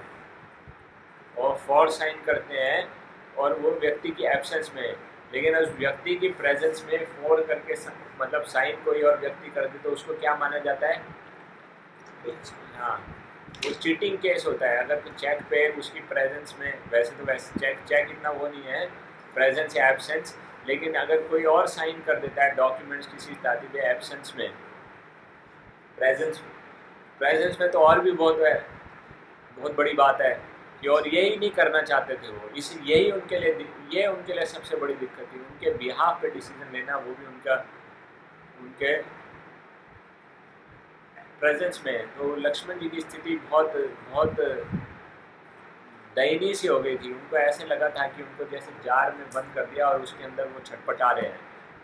और फॉर साइन करते हैं और वो व्यक्ति की एब्सेंस में है, लेकिन उस व्यक्ति की प्रेजेंस में फॉर करके मतलब साइन कोई और व्यक्ति कर दे तो उसको क्या माना जाता है? हाँ, वो चीटिंग केस होता है। अगर तो चेक पे उसकी प्रेजेंस में, वैसे तो वैसे चेक इतना वो नहीं है प्रेजेंस या एब्सेंस, लेकिन अगर कोई और साइन कर देता है डॉक्यूमेंट्स किसी तारीख पे एब्सेंस में, प्रेजेंस में तो और भी बहुत बड़ी बात है कि, और यही नहीं करना चाहते थे वो, इस यही उनके लिए सबसे बड़ी दिक्कत थी, उनके बिहाफ पे डिसीजन लेना, वो भी उनके प्रेजेंस में। तो लक्ष्मण जी की स्थिति बहुत बहुत दयनीय सी हो गई थी। उनको ऐसे लगा था कि उनको जैसे जार में बंद कर दिया और उसके अंदर वो छटपटा रहे हैं,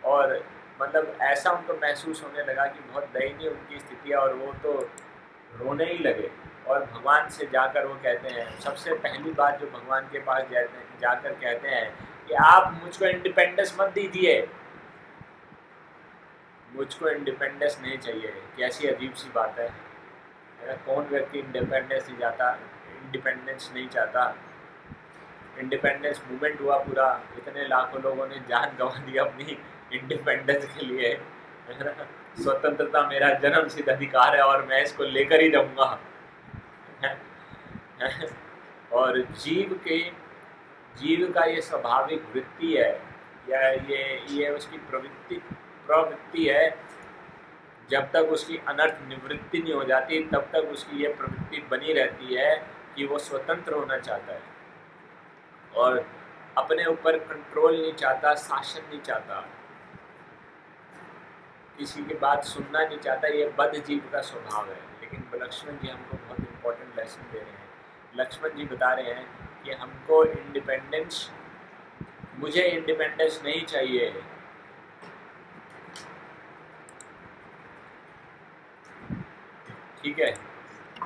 और मतलब ऐसा उनको महसूस होने लगा कि बहुत दयनीय उनकी स्थिति है, और वो तो रोने ही लगे। और भगवान से जाकर वो कहते हैं, सबसे पहली बात जो भगवान के पास जाकर कहते हैं कि आप मुझको इंडिपेंडेंस मत दीजिए, मुझको इंडिपेंडेंस नहीं चाहिए। कैसी अजीब सी बात है, कौन व्यक्ति इंडिपेंडेंस नहीं चाहता। इंडिपेंडेंस मूवमेंट हुआ पूरा, इतने लाखों लोगों ने जान गंवा दी अपनी इंडिपेंडेंस के लिए। स्वतंत्रता मेरा जन्म सिद्ध अधिकार है और मैं इसको लेकर ही रहूँगा। और जीव का ये स्वाभाविक वृत्ति है, या ये उसकी प्रवृत्ति है। जब तक उसकी अनर्थ निवृत्ति नहीं हो जाती तब तक उसकी ये प्रवृत्ति बनी रहती है कि वो स्वतंत्र होना चाहता है और अपने ऊपर कंट्रोल नहीं चाहता, शासन नहीं चाहता, किसी की बात सुनना नहीं चाहता। ये बद्ध जीव का स्वभाव है। लेकिन लक्ष्मण जी हमको बहुत इम्पोर्टेंट लेसन दे रहे हैं। लक्ष्मण जी बता रहे हैं कि हमको मुझे इंडिपेंडेंस नहीं चाहिए। ठीक है,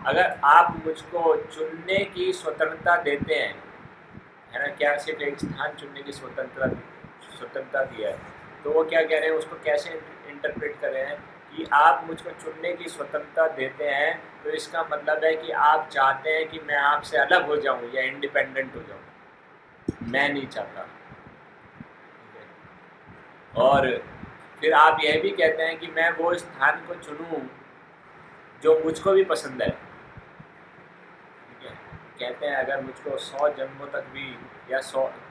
अगर आप मुझको चुनने की स्वतंत्रता देते हैं, है ना, क्या सिर्फ एक स्थान चुनने की स्वतंत्रता दिया है, तो वो क्या कह रहे हैं, उसको कैसे इंटरप्रेट कर रहे हैं कि आप मुझको चुनने की स्वतंत्रता देते हैं, तो इसका मतलब है कि आप चाहते हैं कि मैं आपसे अलग हो जाऊं या इंडिपेंडेंट हो जाऊं। मैं नहीं चाहता। और फिर आप यह भी कहते हैं कि मैं वो स्थान को चुनूं जो मुझको भी पसंद है। ठीक है, कहते हैं अगर मुझको 100 जन्मों तक भी या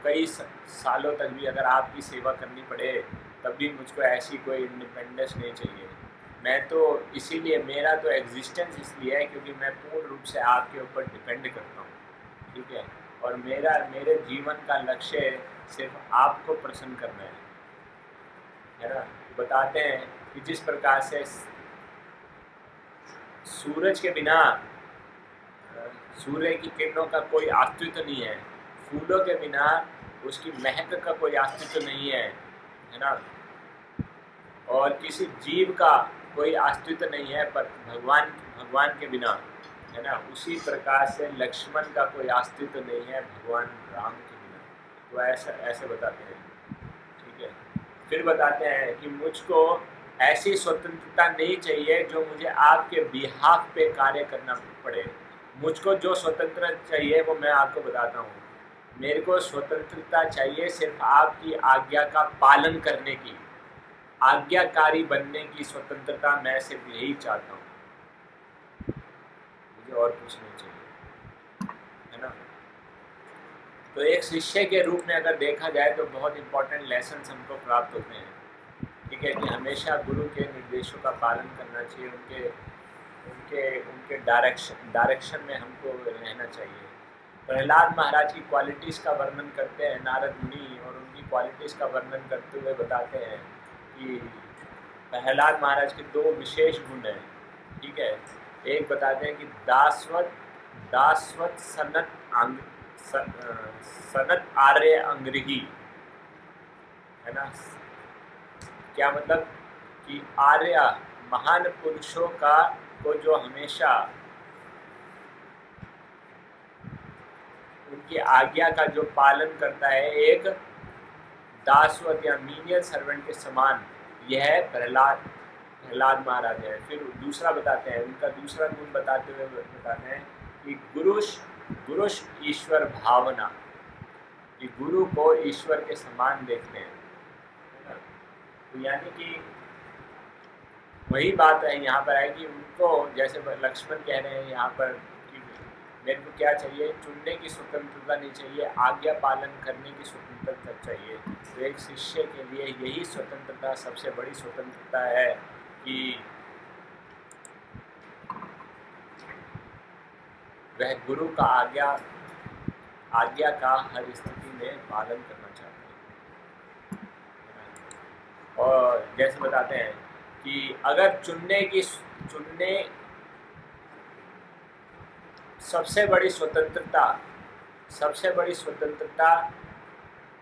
कई सालों तक भी अगर आपकी सेवा करनी पड़े तब भी मुझको ऐसी कोई इंडिपेंडेंस नहीं चाहिए। मैं तो इसीलिए, मेरा तो एग्जिस्टेंस इसलिए है क्योंकि मैं पूर्ण रूप से आपके ऊपर डिपेंड करता हूँ। ठीक है, और मेरे जीवन का लक्ष्य सिर्फ आपको प्रसन्न करना है ना। बताते हैं कि जिस प्रकार से सूरज के बिना सूर्य की किरणों का कोई अस्तित्व नहीं है, फूलों के बिना उसकी महक का कोई अस्तित्व नहीं है, है ना, और किसी जीव का कोई अस्तित्व नहीं है पर भगवान के बिना, है ना। उसी प्रकार से लक्ष्मण का कोई अस्तित्व नहीं है भगवान राम के बिना। तो ऐसे बताते हैं। ठीक है, फिर बताते हैं कि मुझको ऐसी स्वतंत्रता नहीं चाहिए जो मुझे आपके बिहाफ पे कार्य करना पड़े। मुझको जो स्वतंत्रता चाहिए वो मैं आपको बताता हूँ। मेरे को स्वतंत्रता चाहिए सिर्फ आपकी आज्ञा का पालन करने की, आज्ञाकारी बनने की स्वतंत्रता। मैं सिर्फ यही चाहता हूँ, मुझे और कुछ नहीं चाहिए, है ना। तो एक शिष्य के रूप में अगर देखा जाए तो बहुत इंपॉर्टेंट लेसन हमको प्राप्त होते हैं। ठीक है, कि हमेशा गुरु के निर्देशों का पालन करना चाहिए, उनके डायरेक्शन में हमको रहना चाहिए। प्रहलाद महाराज की क्वालिटीज़ का वर्णन करते हैं नारद मुनि, और उनकी क्वालिटीज़ का वर्णन करते हुए बताते हैं कि प्रहलाद महाराज के 2 विशेष गुण हैं। ठीक है, एक बताते हैं कि दासवत दासवत सनत अंग सनत आर्य अंग्रही, है ना। क्या मतलब कि आर्य महान पुरुषों का को जो हमेशा उनकी आज्ञा का जो पालन करता है, एक दासवत या मीनियल सर्वेंट के समान, यह प्रहलाद महाराज है। फिर दूसरा बताते हैं, उनका दूसरा गुण बताते हुए बताते हैं कि गुरुष ईश्वर भावना, कि गुरु को ईश्वर के समान देखते हैं, है ना। तो यानी कि वही बात है यहाँ पर है कि उनको, जैसे लक्ष्मण कह रहे हैं यहाँ पर कि मेरे को क्या चाहिए, चुनने की स्वतंत्रता नहीं चाहिए, आज्ञा पालन करने की स्वतंत्रता चाहिए। तो एक शिष्य के लिए यही स्वतंत्रता सबसे बड़ी स्वतंत्रता है कि वह गुरु का आज्ञा का हर स्थिति में पालन करना चाहते हैं। और जैसे बताते हैं कि अगर चुनने सबसे बड़ी स्वतंत्रता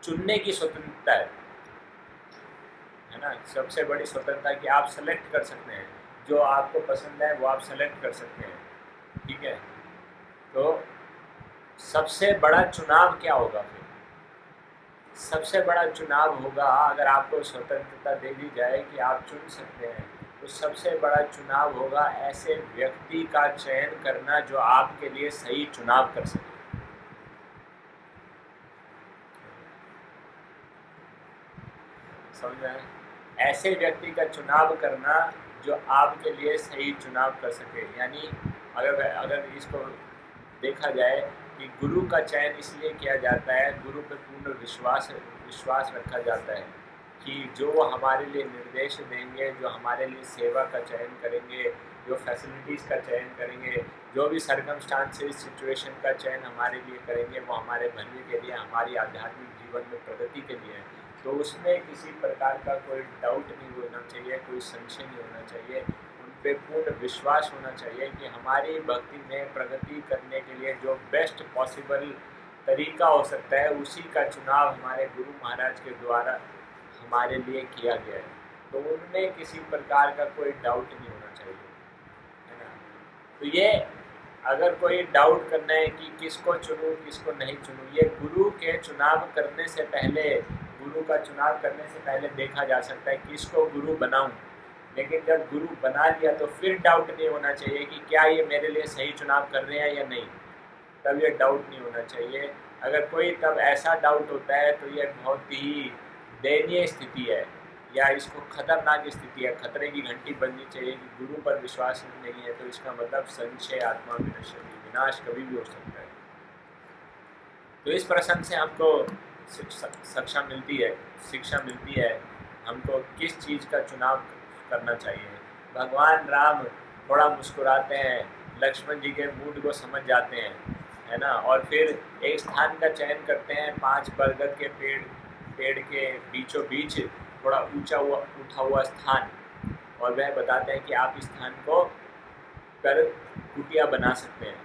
चुनने की स्वतंत्रता है ना। सबसे बड़ी स्वतंत्रता कि आप सेलेक्ट कर सकते हैं, जो आपको पसंद है वो आप सेलेक्ट कर सकते हैं, ठीक है। तो सबसे बड़ा चुनाव क्या होगा फिर? सबसे बड़ा चुनाव होगा, अगर आपको स्वतंत्रता दे दी जाए कि आप चुन सकते हैं, तो सबसे बड़ा चुनाव होगा ऐसे व्यक्ति का चयन करना जो आपके लिए सही चुनाव कर सके। समझ में आया? ऐसे व्यक्ति का चुनाव करना जो आपके लिए सही चुनाव कर सके। यानी अगर इसको देखा जाए कि गुरु का चयन इसलिए किया जाता है, गुरु पर पूर्ण विश्वास रखा जाता है कि जो वो हमारे लिए निर्देश देंगे, जो हमारे लिए सेवा का चयन करेंगे, जो फैसिलिटीज़ का चयन करेंगे, जो भी सर्कमस्टांसेस सिचुएशन का चयन हमारे लिए करेंगे, वो हमारे भले के लिए, हमारी आध्यात्मिक जीवन में प्रगति के लिए है। तो उसमें किसी प्रकार का कोई डाउट नहीं होना चाहिए, कोई संशय नहीं होना चाहिए, उन पे पूर्ण विश्वास होना चाहिए कि हमारी भक्ति में प्रगति करने के लिए जो बेस्ट पॉसिबल तरीका हो सकता है, उसी का चुनाव हमारे गुरु महाराज के द्वारा हमारे लिए किया गया है। तो उनमें किसी प्रकार का कोई डाउट नहीं होना चाहिए, है ना। तो ये अगर कोई डाउट करना है कि किसको चुनूं किसको नहीं चुनूं, ये गुरु का चुनाव करने से पहले देखा जा सकता है किसको गुरु बनाऊं। लेकिन जब गुरु बना लिया तो फिर डाउट नहीं होना चाहिए कि क्या ये मेरे लिए सही चुनाव कर रहे हैं या नहीं, तब ये डाउट नहीं होना चाहिए। अगर कोई तब ऐसा डाउट होता है तो ये बहुत ही दयनीय स्थिति है, या इसको खतरनाक स्थिति है, खतरे की घंटी बजनी चाहिए कि गुरु पर विश्वास नहीं है, तो इसका मतलब संशय आत्मा विनाश कभी भी हो सकता है। तो इस प्रसंग से हमको शिक्षा मिलती है हमको किस चीज़ का चुनाव करना चाहिए। भगवान राम थोड़ा मुस्कुराते हैं, लक्ष्मण जी के मूड को समझ जाते हैं, है ना, और फिर एक स्थान का चयन करते हैं, 5 बरगद के पेड़ के बीचों बीच थोड़ा उठा हुआ स्थान, और वह बताते हैं कि आप इस स्थान को कर कुटिया बना सकते हैं।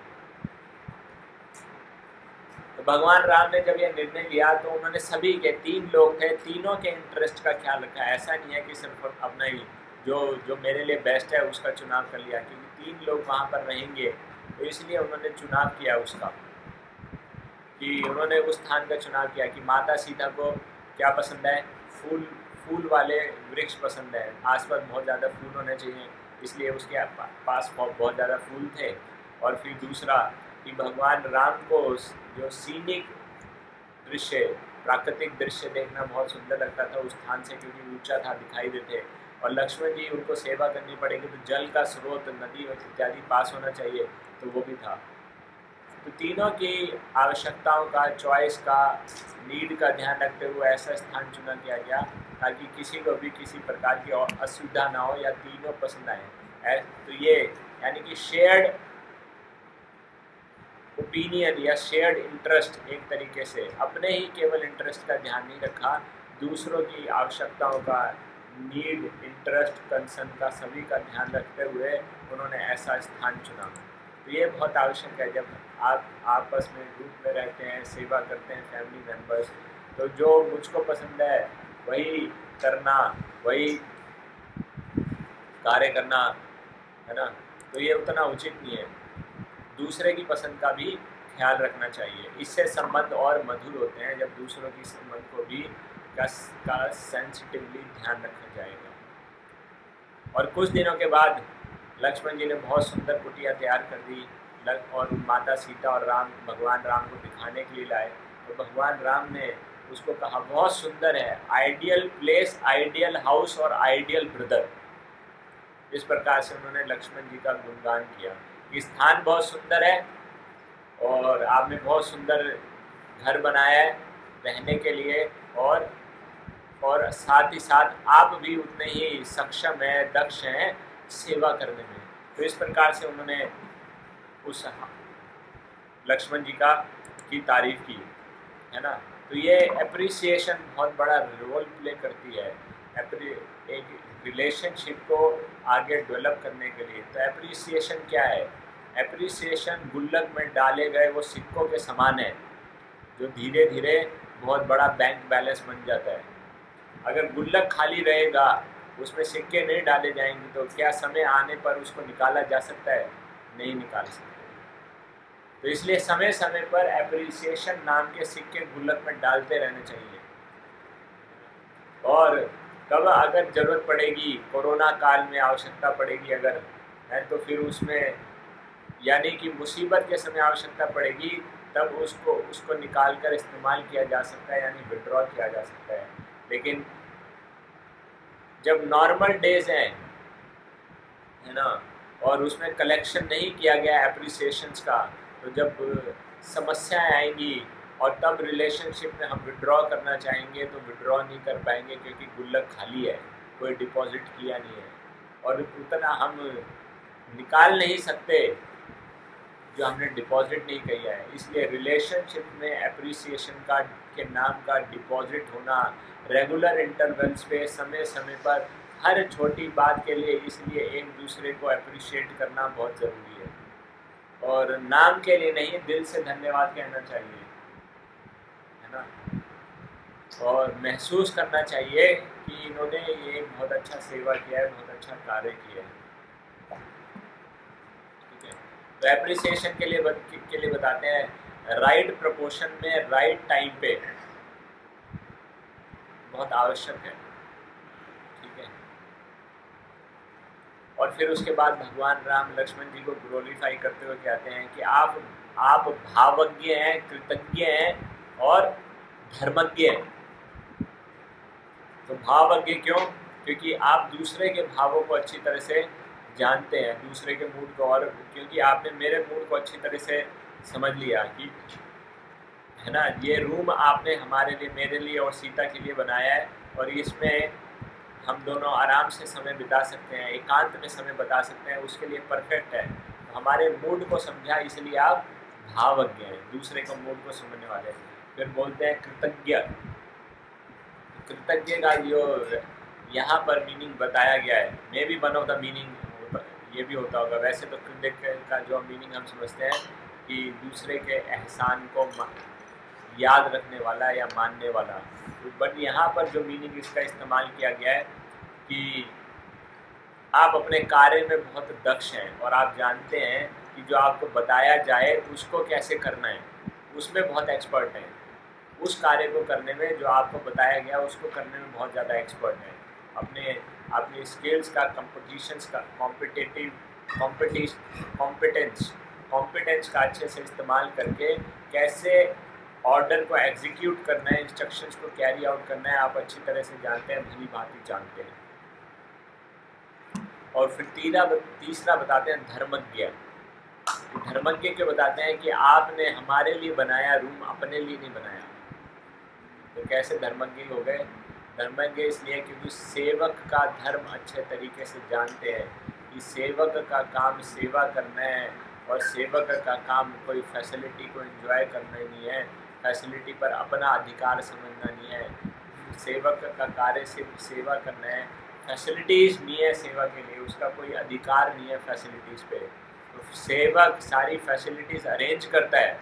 तो भगवान राम ने जब यह निर्णय लिया तो उन्होंने सभी के 3 लोग थे, तीनों के इंटरेस्ट का ख्याल रखा। ऐसा नहीं है कि सिर्फ अपना ही जो मेरे लिए बेस्ट है उसका चुनाव कर लिया, क्योंकि 3 लोग वहाँ पर रहेंगे, तो इसलिए उन्होंने चुनाव किया उसका, कि उन्होंने उस स्थान का चुनाव किया कि माता सीता को क्या पसंद है, फूल वाले वृक्ष पसंद है, आसपास बहुत ज़्यादा फूल होने चाहिए, इसलिए उसके पास बहुत ज़्यादा फूल थे। और फिर दूसरा कि भगवान राम को जो सीनिक दृश्य, प्राकृतिक दृश्य देखना बहुत सुंदर लगता था उस स्थान से, क्योंकि ऊंचा था, दिखाई देते। और लक्ष्मण जी उनको सेवा करनी पड़ेगी तो जल का स्रोत, नदी इत्यादि पास होना चाहिए, तो वो भी था। तो तीनों की आवश्यकताओं का, चॉइस का, नीड का ध्यान रखते हुए ऐसा स्थान चुना किया गया ताकि किसी को भी किसी प्रकार की असुविधा ना हो, या तीनों पसंद आए। तो ये यानी कि शेयर्ड ओपिनियन या शेयर्ड इंटरेस्ट, एक तरीके से अपने ही केवल इंटरेस्ट का ध्यान नहीं रखा, दूसरों की आवश्यकताओं का, नीड, इंटरेस्ट, कंसर्न का सभी का ध्यान रखते हुए उन्होंने ऐसा स्थान चुना। तो ये बहुत आवश्यक है। जब आप आपस में ग्रुप में रहते हैं, सेवा करते हैं फैमिली मेम्बर्स, तो जो मुझको पसंद है वही करना, वही कार्य करना, है ना, तो ये उतना उचित नहीं है। दूसरे की पसंद का भी ख्याल रखना चाहिए। इससे संबंध और मधुर होते हैं जब दूसरों की संबंध को भी का सेंसिटिवली ध्यान रखा जाएगा। और कुछ दिनों के बाद लक्ष्मण जी ने बहुत सुंदर कुटिया तैयार कर दी और माता सीता और भगवान राम को दिखाने के लिए लाए। तो भगवान राम ने उसको कहा बहुत सुंदर है, आइडियल प्लेस, आइडियल हाउस और आइडियल ब्रदर। इस प्रकार से उन्होंने लक्ष्मण जी का गुणगान किया कि स्थान बहुत सुंदर है और आपने बहुत सुंदर घर बनाया है रहने के लिए, और साथ ही साथ आप भी उतने ही सक्षम हैं, दक्ष हैं सेवा करने में। तो इस प्रकार से उन्होंने उस लक्ष्मण जी की तारीफ की, है ना। तो ये एप्रिसिएशन बहुत बड़ा रोल प्ले करती है एक रिलेशनशिप को आगे डेवलप करने के लिए। तो एप्रिसिएशन क्या है? एप्रिसिएशन गुल्लक में डाले गए वो सिक्कों के समान है जो धीरे धीरे बहुत बड़ा बैंक बैलेंस बन जाता है। अगर गुल्लक खाली रहेगा, उसमें सिक्के नहीं डाले जाएंगे, तो क्या समय आने पर उसको निकाला जा सकता है? नहीं निकाल सकते। तो इसलिए समय समय पर एप्रिसिएशन नाम के सिक्के गुल्लक में डालते रहने चाहिए। और कब अगर ज़रूरत पड़ेगी, कोरोना काल में आवश्यकता पड़ेगी अगर, है तो फिर उसमें यानी कि मुसीबत के समय आवश्यकता पड़ेगी, तब उसको निकाल कर इस्तेमाल किया जा सकता है, यानी विड्रॉ किया जा सकता है। लेकिन जब नॉर्मल डेज हैं, है ना, और उसमें कलेक्शन नहीं किया गया एप्रिसिएशंस का, तो जब समस्याएं आएंगी और तब रिलेशनशिप में हम विड्रॉ करना चाहेंगे तो विड्रॉ नहीं कर पाएंगे, क्योंकि गुल्लक खाली है, कोई डिपॉजिट किया नहीं है, और उतना हम निकाल नहीं सकते जो हमने डिपॉजिट नहीं किया है। इसलिए रिलेशनशिप में एप्रिसिएशन का के नाम का डिपॉजिट होना रेगुलर इंटरवल्स पे, समय समय पर, हर छोटी बात के लिए, इसलिए एक दूसरे को अप्रिशिएट करना बहुत ज़रूरी है। और नाम के लिए नहीं, दिल से धन्यवाद कहना चाहिए, है ना, और महसूस करना चाहिए कि इन्होंने ये बहुत अच्छा सेवा किया है, बहुत अच्छा कार्य किया है। ठीक है, तो एप्रिसिएशन के लिए बताते हैं राइट प्रपोर्शन में, राइट टाइम पे बहुत आवश्यक है। ठीक है, और फिर उसके बाद भगवान राम लक्ष्मण जी को ग्लोरीफाई करते हुए कहते हैं कि आप भावज्ञ हैं, कृतज्ञ हैं और धर्मज्ञ हैं। तो भावज्ञ क्यों? क्योंकि आप दूसरे के भावों को अच्छी तरह से जानते हैं, दूसरे के मूड को, और क्योंकि आपने मेरे मूड को अच्छी तरह से समझ लिया कि, है ना, ये रूम आपने हमारे लिए, मेरे लिए और सीता के लिए बनाया है, और इसमें हम दोनों आराम से समय बिता सकते हैं, एकांत में समय बिता सकते हैं, उसके लिए परफेक्ट है। तो हमारे मूड को समझा, इसलिए आप भावज्ञ हैं, दूसरे को मूड को समझने वाले। फिर बोलते हैं कृतज्ञ। कृतज्ञ का जो यहाँ पर मीनिंग बताया गया है, may be one of the meaning ये भी होता होगा। वैसे तो कृतज्ञ का जो मीनिंग हम समझते हैं कि दूसरे के एहसान को याद रखने वाला या मानने वाला, बट यहाँ पर जो मीनिंग इसका इस्तेमाल किया गया है कि आप अपने कार्य में बहुत दक्ष हैं और आप जानते हैं कि जो आपको बताया जाए उसको कैसे करना है, उसमें बहुत एक्सपर्ट हैं। उस कार्य को करने में, जो आपको बताया गया उसको करने में बहुत ज़्यादा एक्सपर्ट हैं। अपने स्किल्स का, कॉम्पिटेंस का अच्छे से इस्तेमाल करके कैसे ऑर्डर को एग्जीक्यूट करना है, इंस्ट्रक्शंस को कैरी आउट करना है, आप अच्छी तरह से जानते हैं, भली भांति जानते हैं। और फिर तीसरा बताते हैं धर्मज्ञ। धर्मज्ञ क्यों बताते हैं? कि आपने हमारे लिए बनाया रूम, अपने लिए नहीं बनाया। तो कैसे धर्मज्ञ हो गए? धर्मज्ञ इसलिए क्योंकि सेवक का धर्म अच्छे तरीके से जानते हैं कि सेवक का काम सेवा करना है, और सेवक का काम कोई फैसिलिटी को एंजॉय करना नहीं है, फैसिलिटी पर अपना अधिकार समझना नहीं है। सेवक का कार्य सिर्फ सेवा करना है, फैसिलिटीज़ नहीं है सेवा के लिए, उसका कोई अधिकार नहीं है फैसिलिटीज़ पे। तो सेवक सारी फैसिलिटीज़ अरेंज करता है,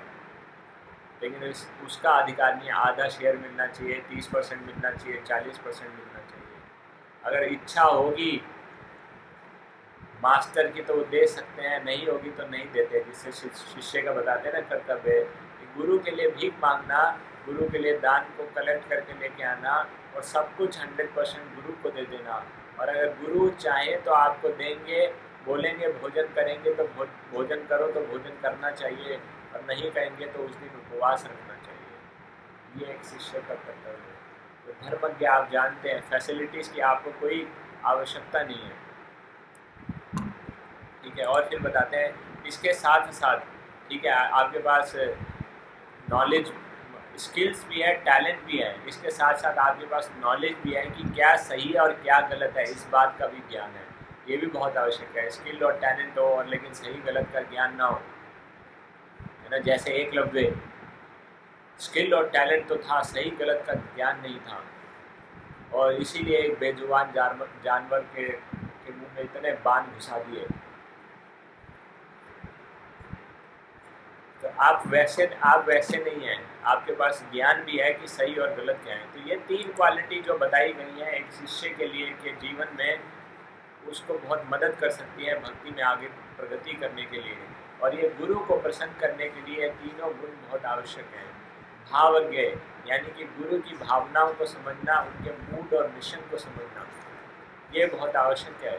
लेकिन उसका अधिकार नहीं है। आधा शेयर मिलना चाहिए, 30% मिलना चाहिए, 40% मिलना चाहिए। अगर इच्छा होगी मास्टर की तो वो दे सकते हैं, नहीं होगी तो नहीं देते। जिससे शिष्य का बताते हैं ना कर्तव्य कि गुरु के लिए भीख मांगना, गुरु के लिए दान को कलेक्ट करके लेके आना और सब कुछ 100% गुरु को दे देना। और अगर गुरु चाहे तो आपको देंगे, बोलेंगे भोजन करेंगे तो भोजन करो, तो भोजन करना चाहिए, और नहीं कहेंगे तो उस दिन उपवास रखना चाहिए। ये एक शिष्य का कर्तव्य है। तो धर्मज्ञ आप जानते हैं फैसिलिटीज़ की आपको कोई आवश्यकता नहीं है, ठीक है। और फिर बताते हैं इसके साथ साथ, ठीक है, आपके पास नॉलेज स्किल्स भी है, टैलेंट भी है, इसके साथ साथ आपके पास नॉलेज भी है कि क्या सही है और क्या गलत है, इस बात का भी ज्ञान है। ये भी बहुत आवश्यक है। स्किल और टैलेंट हो और लेकिन सही गलत का ज्ञान ना हो, है ना। जैसे एकलव्य, स्किल और टैलेंट तो था, सही गलत का ज्ञान नहीं था, और इसीलिए एक बेजुबान जानवर के मुंह में इतने बाण घुसा दिए। तो आप वैसे नहीं हैं, आपके पास ज्ञान भी है कि सही और गलत क्या है। तो ये 3 क्वालिटी जो बताई गई हैं एक शिष्य के लिए के जीवन में, उसको बहुत मदद कर सकती है भक्ति में आगे प्रगति करने के लिए। और ये गुरु को प्रसन्न करने के लिए तीनों गुण बहुत आवश्यक हैं। भावज्ञ यानी कि गुरु की भावनाओं को समझना, उनके मूड और मिशन को समझना, ये बहुत आवश्यक है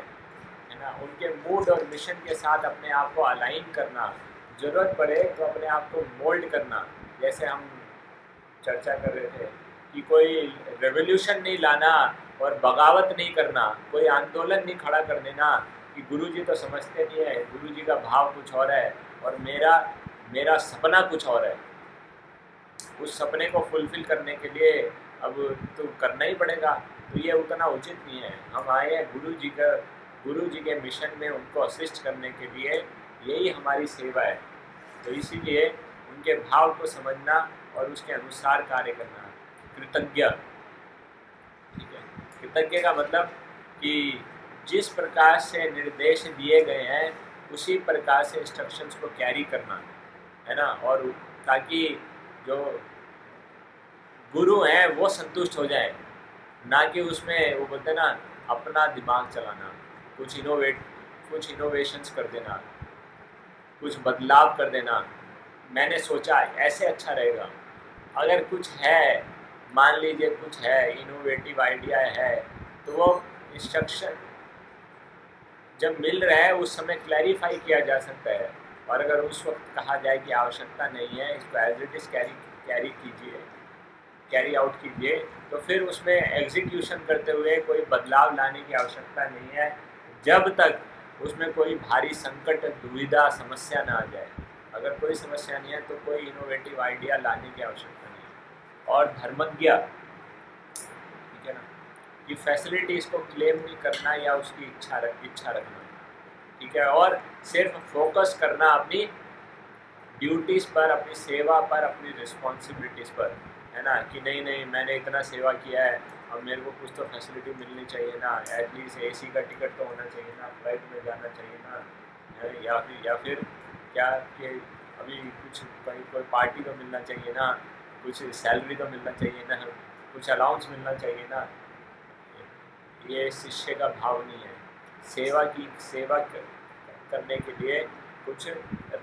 ना। उनके मूड और मिशन के साथ अपने आप को अलाइन करना, ज़रूरत पड़े तो अपने आप को मोल्ड करना। जैसे हम चर्चा कर रहे थे कि कोई रेवोल्यूशन नहीं लाना और बगावत नहीं करना, कोई आंदोलन नहीं खड़ा कर देना कि गुरुजी तो समझते नहीं है, गुरुजी का भाव कुछ और है और मेरा सपना कुछ और है। उस सपने को फुलफिल करने के लिए अब तो करना ही पड़ेगा। तो ये उतना उचित नहीं है। हम आए हैं गुरु जी के मिशन में उनको असिस्ट करने के लिए, यही हमारी सेवा है। तो इसीलिए उनके भाव को समझना और उसके अनुसार कार्य करना। कृतज्ञ, ठीक है, कृतज्ञ का मतलब कि जिस प्रकार से निर्देश दिए गए हैं उसी प्रकार से इंस्ट्रक्शंस को कैरी करना, है ना। और ताकि जो गुरु हैं वो संतुष्ट हो जाए, ना कि उसमें वो बोलते ना अपना दिमाग चलाना, कुछ इनोवेशंस कर देना, कुछ बदलाव कर देना। मैंने सोचा ऐसे अच्छा रहेगा। अगर कुछ है, मान लीजिए कुछ है, इनोवेटिव आइडिया है, तो वो इंस्ट्रक्शन जब मिल रहा है उस समय क्लैरिफाई किया जा सकता है। और अगर उस वक्त कहा जाए कि आवश्यकता नहीं है, इसको as it is carry out कीजिए, तो फिर उसमें एग्जीक्यूशन करते हुए कोई बदलाव लाने की आवश्यकता नहीं है, जब तक उसमें कोई भारी संकट, दुविधा, समस्या ना आ जाए। अगर कोई समस्या नहीं है तो कोई इनोवेटिव आइडिया लाने की आवश्यकता नहीं है। और धर्मज्ञ, ठीक है ना, कि फैसिलिटीज़ को क्लेम नहीं करना या उसकी इच्छा रखना, ठीक है। और सिर्फ फोकस करना अपनी ड्यूटीज़ पर, अपनी सेवा पर, अपनी रिस्पॉन्सिबिलिटीज़ पर, है ना। कि नहीं मैंने इतना सेवा किया है, अब मेरे को कुछ तो फैसिलिटी मिलनी चाहिए ना, एटलीस्ट एसी का टिकट तो होना चाहिए ना, फ्लाइट में जाना चाहिए ना, या फिर क्या कि अभी कुछ कोई पार्टी तो मिलना चाहिए ना, कुछ सैलरी तो मिलना चाहिए ना, कुछ अलाउंस मिलना चाहिए ना। ये शिष्य का भाव नहीं है। सेवा करने के लिए कुछ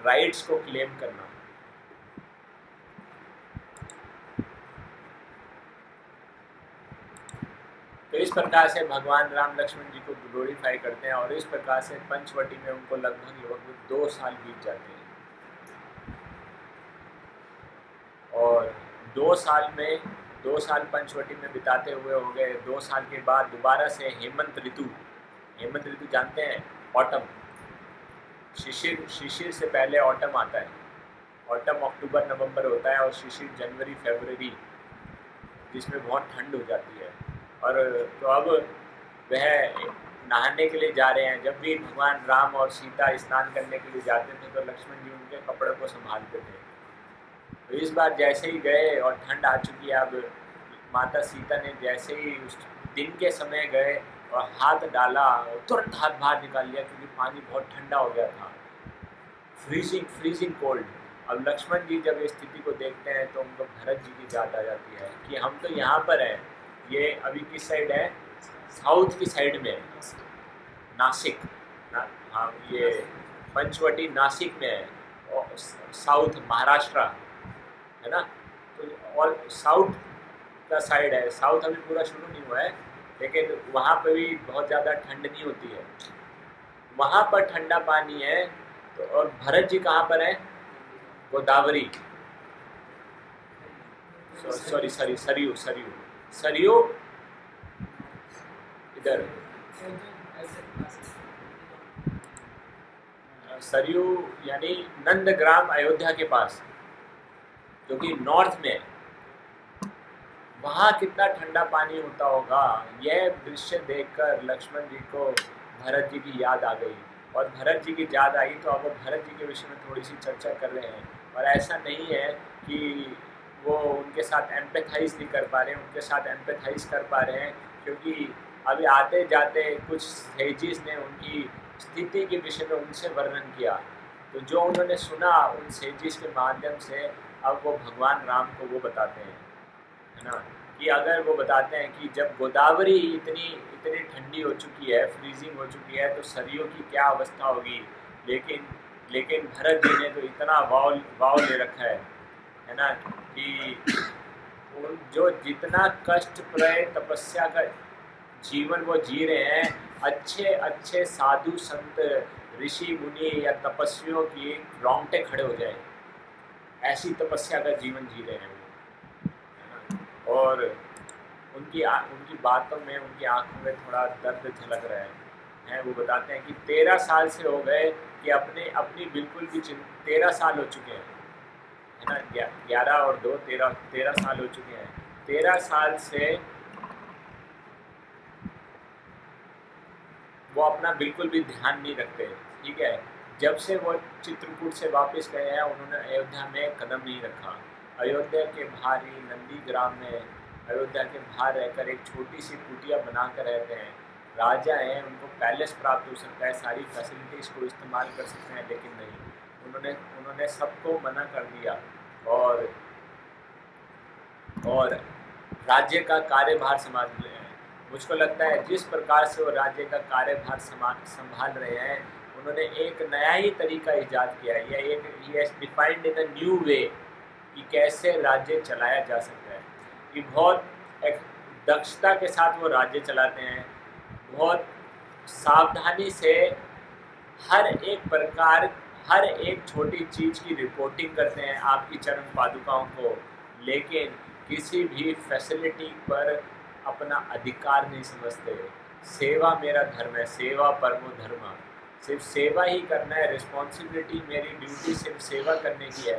राइट्स को क्लेम करना। तो इस प्रकार से भगवान राम लक्ष्मण जी को ग्लोरीफाई करते हैं, और इस प्रकार से पंचवटी में उनको लगभग 2 साल बीत जाते हैं। और 2 साल पंचवटी में बिताते हुए हो गए। 2 साल के बाद दोबारा से हेमंत ऋतु जानते हैं, ऑटम, शिशिर से पहले ऑटम आता है। ऑटम अक्टूबर नवंबर होता है और शिशिर जनवरी फरवरी, जिसमें बहुत ठंड हो जाती है। और तो अब वह नहाने के लिए जा रहे हैं। जब भी भगवान राम और सीता स्नान करने के लिए जाते थे तो लक्ष्मण जी उनके कपड़े को संभालते थे। तो इस बार जैसे ही गए और ठंड आ चुकी है, अब माता सीता ने जैसे ही उस दिन के समय गए और हाथ डाला, तुरंत हाथ बाहर निकाल लिया क्योंकि पानी बहुत ठंडा हो गया था, फ्रीजिंग फ्रीजिंग कोल्ड। अब लक्ष्मण जी जब इस स्थिति को देखते हैं तो उनको भरत जी की याद आ जाती है कि हम तो यहाँ पर हैं, ये अभी किस साइड है, साउथ की साइड में, नासिक हाँ, ये पंचवटी नासिक में है, और साउथ महाराष्ट्र है ना, तो और साउथ का साइड है, साउथ अभी पूरा शुरू नहीं हुआ है, लेकिन वहाँ पर भी बहुत ज़्यादा ठंड नहीं होती है, वहाँ पर ठंडा पानी है। तो और भरत जी कहाँ पर है, गोदावरी, सॉरी सॉरी सरयू सरयू सरयू इधर, सरयू यानी नंदग्राम अयोध्या के पास, जो कि नॉर्थ में, वहाँ कितना ठंडा पानी होता होगा। यह दृश्य देखकर लक्ष्मण जी को भरत जी की याद आ गई, और भरत जी की याद आई तो अब वो भरत जी के विषय में थोड़ी सी चर्चा कर रहे हैं। और ऐसा नहीं है कि वो उनके साथ एम्पैथाइज नहीं कर पा रहे हैं, उनके साथ एम्पैथाइज कर पा रहे हैं, क्योंकि अभी आते जाते कुछ सेजिस ने उनकी स्थिति के विषय में उनसे वर्णन किया, तो जो उन्होंने सुना उन सेजिस के माध्यम से अब वो भगवान राम को वो बताते हैं, है ना, कि अगर वो बताते हैं कि जब गोदावरी इतनी इतनी ठंडी हो चुकी है, फ्रीजिंग हो चुकी है, तो सरयू की क्या अवस्था होगी। लेकिन भरत जी ने तो इतना वाव ले रखा है ना, कि जो जितना कष्टप्रय तपस्या का जीवन वो जी रहे हैं, अच्छे अच्छे साधु संत ऋषि मुनि या तपस्वियों की रोंगटे खड़े हो जाए, ऐसी तपस्या का जीवन जी रहे हैं वो, और उनकी बातों में, उनकी आंखों में थोड़ा दर्द झलक रहा है। वो बताते हैं कि 13 साल से हो गए कि अपनी बिल्कुल भी 13 साल हो चुके हैं, है ना, 11 और 2 13 साल हो चुके हैं। 13 साल से वो अपना बिल्कुल भी ध्यान नहीं रखते, ठीक है। जब से वो चित्रकूट से वापस गए हैं, उन्होंने अयोध्या में कदम नहीं रखा। अयोध्या के बाहर ही नंदीग्राम में, अयोध्या के बाहर रहकर एक छोटी सी कुटिया बनाकर रहते हैं। राजा हैं, उनको पैलेस प्राप्त हो सकता है, सारी फैसिलिटीज़ को इस्तेमाल कर सकते हैं, लेकिन नहीं, उन्होंने सबको मना कर दिया, और राज्य का कार्यभार संभाल रहे हैं। मुझको लगता है जिस प्रकार से वो राज्य का कार्यभार संभाल रहे हैं, उन्होंने एक नया ही तरीका ईजाद किया है, या एक defined in a new way कि कैसे राज्य चलाया जा सकता है। कि बहुत एक दक्षता के साथ वो राज्य चलाते हैं, बहुत सावधानी से हर एक छोटी चीज़ की रिपोर्टिंग करते हैं आपकी चरण पादुकाओं को, लेकिन किसी भी फैसिलिटी पर अपना अधिकार नहीं समझते। सेवा मेरा धर्म है, सेवा परमो धर्म, सिर्फ सेवा ही करना है, रिस्पॉन्सिबिलिटी मेरी ड्यूटी सिर्फ सेवा करने की है,